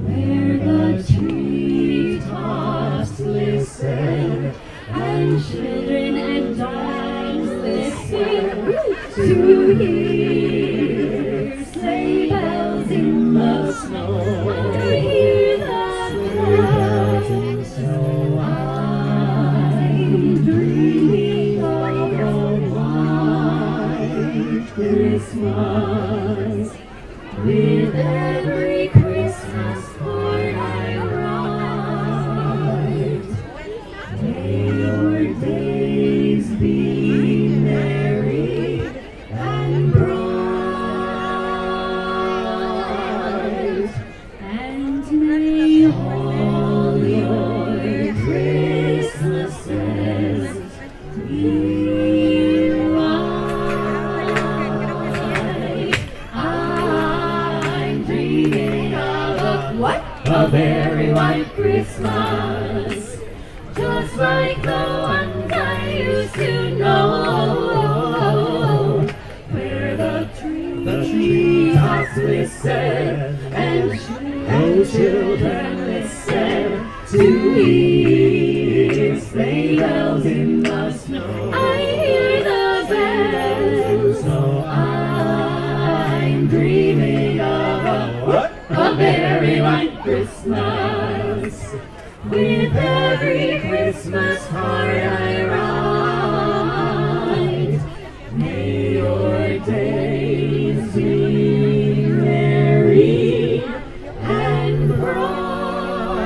where the treetops glisten and children and dogs listen to hear sleigh bells in the snow. Hear the bells in the snow. I'm dreaming of a white Christmas. With every Christmas card I write, may your days be merry and bright, and may all your Christmases be white. I'm dreaming of a very white Christmas, just like the ones I used to know, where the treetops glisten and children listen to hear sleigh bells in the snow. I hear the bells, so I'm dreaming of a very white Christmas. With every Christmas card I write, may your days be merry and bright,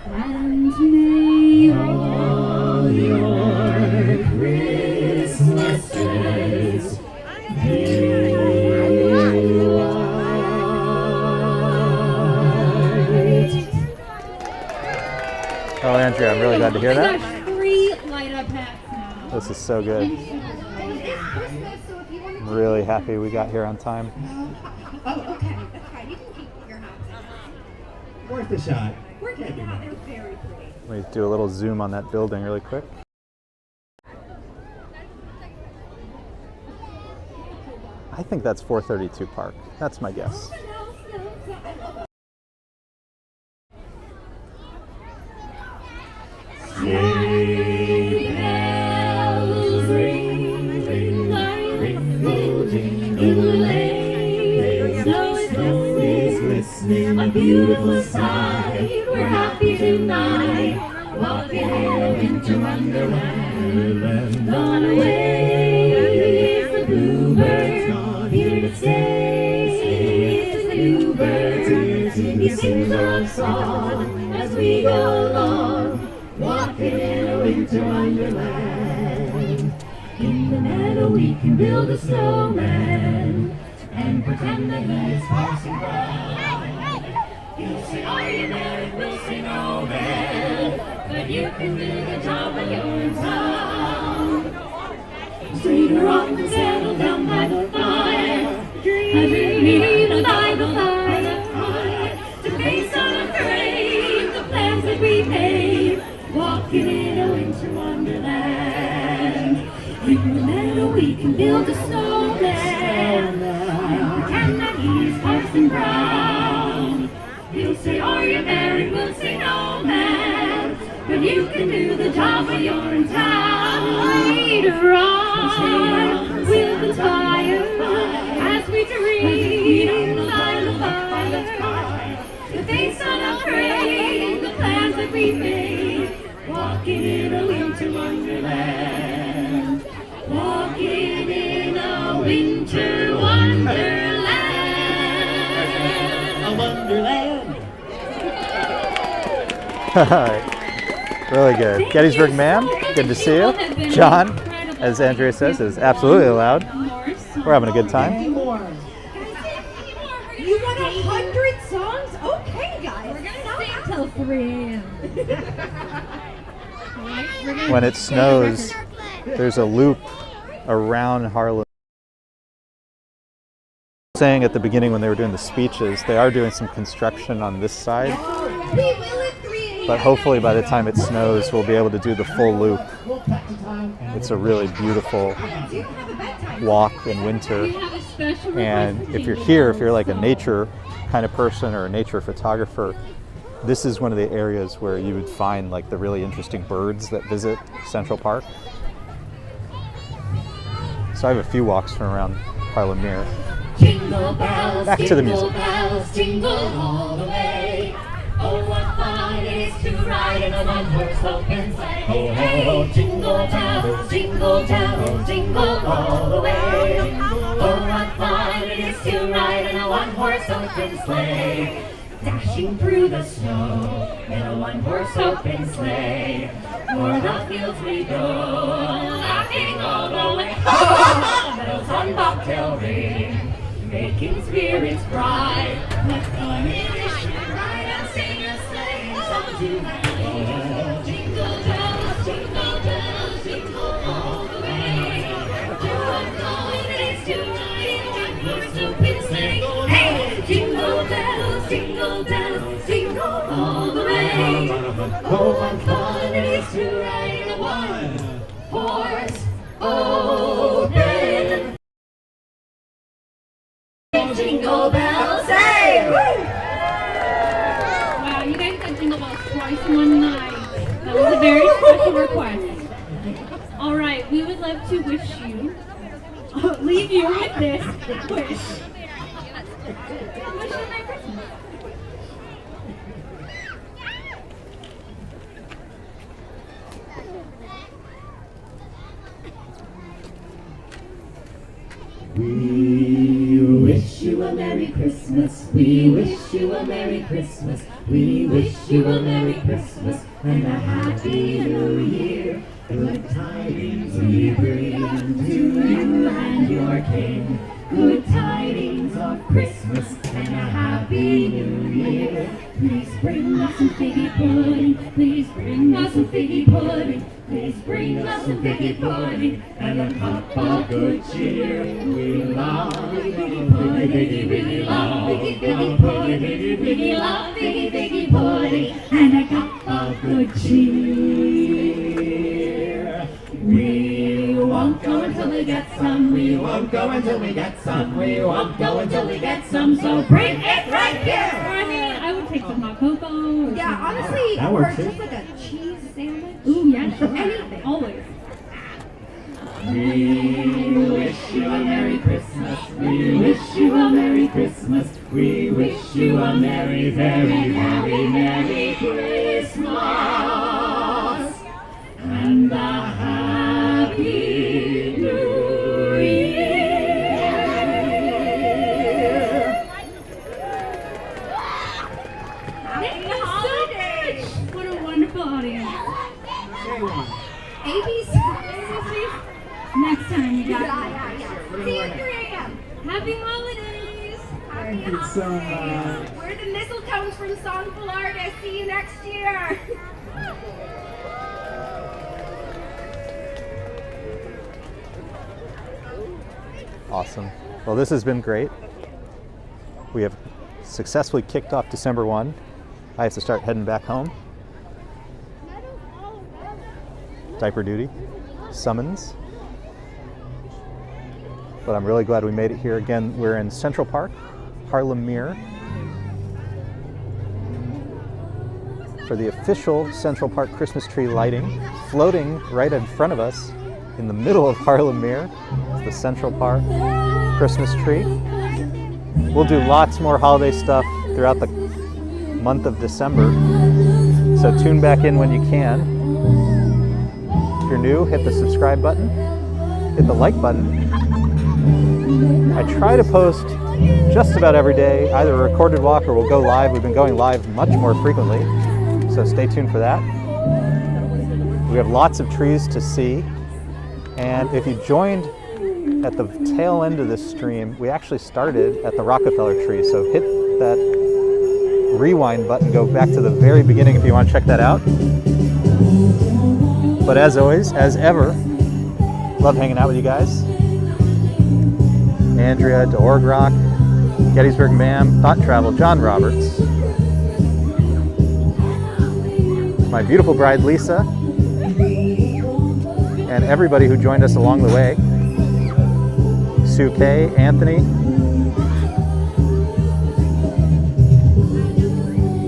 and may all your Christmases be Oh, Andrea, I'm really glad to hear that. 3 light up hats now. This is so good. I'm really happy we got here on time. Oh, okay. That's fine. You can keep your hats. Worth a shot. They're very pretty. Let me do a little zoom on that building really quick. I think that's 432 Park. That's my guess. Sleigh bells ring, ring, ring, jingle lane. Snow is glistening, a beautiful sight. We're happy tonight, walking in a winter wonderland. Gone away is the bluebird, here to stay is the new bird. He sings a love song as we go along, walking in a winter wonderland. In the meadow we can build a snowman and pretend that he's passing by. You'll say, are you married? We'll say, no, man, but you can do the job when you're in town. Straight her off and settle down by the fire, dreaming by the fire, to face unafraid the plans that we made, walking in a winter wonderland. In the meadow we can build a snowman and pretend that he's Parson Brown. He'll say, are you married? We'll say, no, man, but you can do the job when you're in town. Later on we'll conspire as we dream by the fire, to face unafraid the plans that we made, walking in a winter wonderland, walking in a winter wonderland, a wonderland. Really good. Gettysburg Ma'am, good to see you. John, as Andrea says, is absolutely allowed. We're having a good time. You want 100 songs? Okay, guys. We're gonna sing till 3 a.m. When it snows, there's a loop around Harlem. Saying at the beginning when they were doing the speeches, they are doing some construction on this side. But hopefully by the time it snows, we'll be able to do the full loop. It's a really beautiful walk in winter. And if you're here, if you're like a nature kind of person or a nature photographer, this is one of the areas where you would find like the really interesting birds that visit Central Park. So I have a few walks from around Harlem Meer. Jingle bells, back to the music. Jingle bells, jingle all the way. Oh, what fun it is to ride in a one-horse open sleigh. Ho, ho, ho, jingle bells, jingle bells, jingle all the way. Oh, what fun it is to ride in a one-horse open sleigh. Dashing through the snow in a one-horse open sleigh. O'er the fields we go, laughing all the way. Ho, ho, ho, bells on bobtail ring, making spirits bright. Let's go in ride and sing a sleigh song tonight. Jingle bells, jingle bells, jingle all the way. Oh, what fun it is to ride in a one-horse open sleigh. Hey, jingle bells, jingle bells, jingle all the way. Oh, what fun it is to ride in a one-horse open. Jingle bells, hey! Wow, you guys got jingle bells twice in one night. That was a very special request. All right, we would love to leave you with this wish. Wish you a Merry Christmas. Christmas. We wish you a Merry Christmas. We wish you a Merry Christmas and a Happy New Year. Good tidings we bring to you and your King. Good tidings of Christmas and a Happy New Year. Please bring us some figgy pudding. Please bring us some figgy pudding. Please bring us some figgy pudding and a cup of good cheer. We love figgy pudding. We love figgy pudding. We love figgy pudding and a cup of good cheer. We won't go until we get some. We won't go until we get some. We won't go until we get some. So bring it right here. I mean, I would take some hot cocoa. Yeah, honestly, That or works too. just like a cheese sandwich. Ooh, yeah, sure. Anything. Always. We wish you a Merry Christmas. We wish you a Merry Christmas. We wish you a Merry, very, very Merry Christmas and a Happy New Year. Thank you so much. What a wonderful audience. ABC. Next time you got Yeah. See you at 3 a.m. Happy holidays. Happy you so holidays. We're the mistletoes from Songful Artist. See you next year. Awesome. Well, this has been great. We have successfully kicked off December 1. I have to start heading back home. Diaper duty. Summons. But I'm really glad we made it here. Again, we're in Central Park, Harlem Meer, for the official Central Park Christmas tree lighting. Floating right in front of us in the middle of Harlem Meer is the Central Park Christmas tree. We'll do lots more holiday stuff throughout the month of December, so tune back in when you can. If you're new, hit the subscribe button, hit the like button. I try to post just about every day, either a recorded walk or we'll go live. We've been going live much more frequently, so stay tuned for that. We have lots of trees to see, and if you joined at the tail end of this stream, we actually started at the Rockefeller tree, so hit that rewind button, go back to the very beginning if you want to check that out. But as always, as ever, love hanging out with you guys. Andrea, DeOrg Rock, Gettysburg Ma'am, Thought Travel, John Roberts, my beautiful bride Lisa, and everybody who joined us along the way. Sue K, Anthony,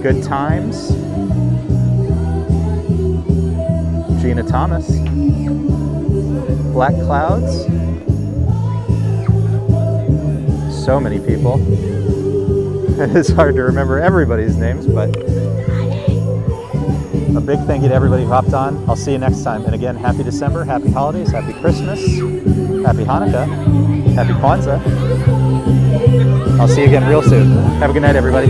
Good Times, Gina Thomas, Black Clouds, so many people. It's hard to remember everybody's names, but a big thank you to everybody who hopped on. I'll see you next time. And again, happy December, happy holidays, happy Christmas, happy Hanukkah, happy Kwanzaa. I'll see you again real soon. Have a good night, everybody.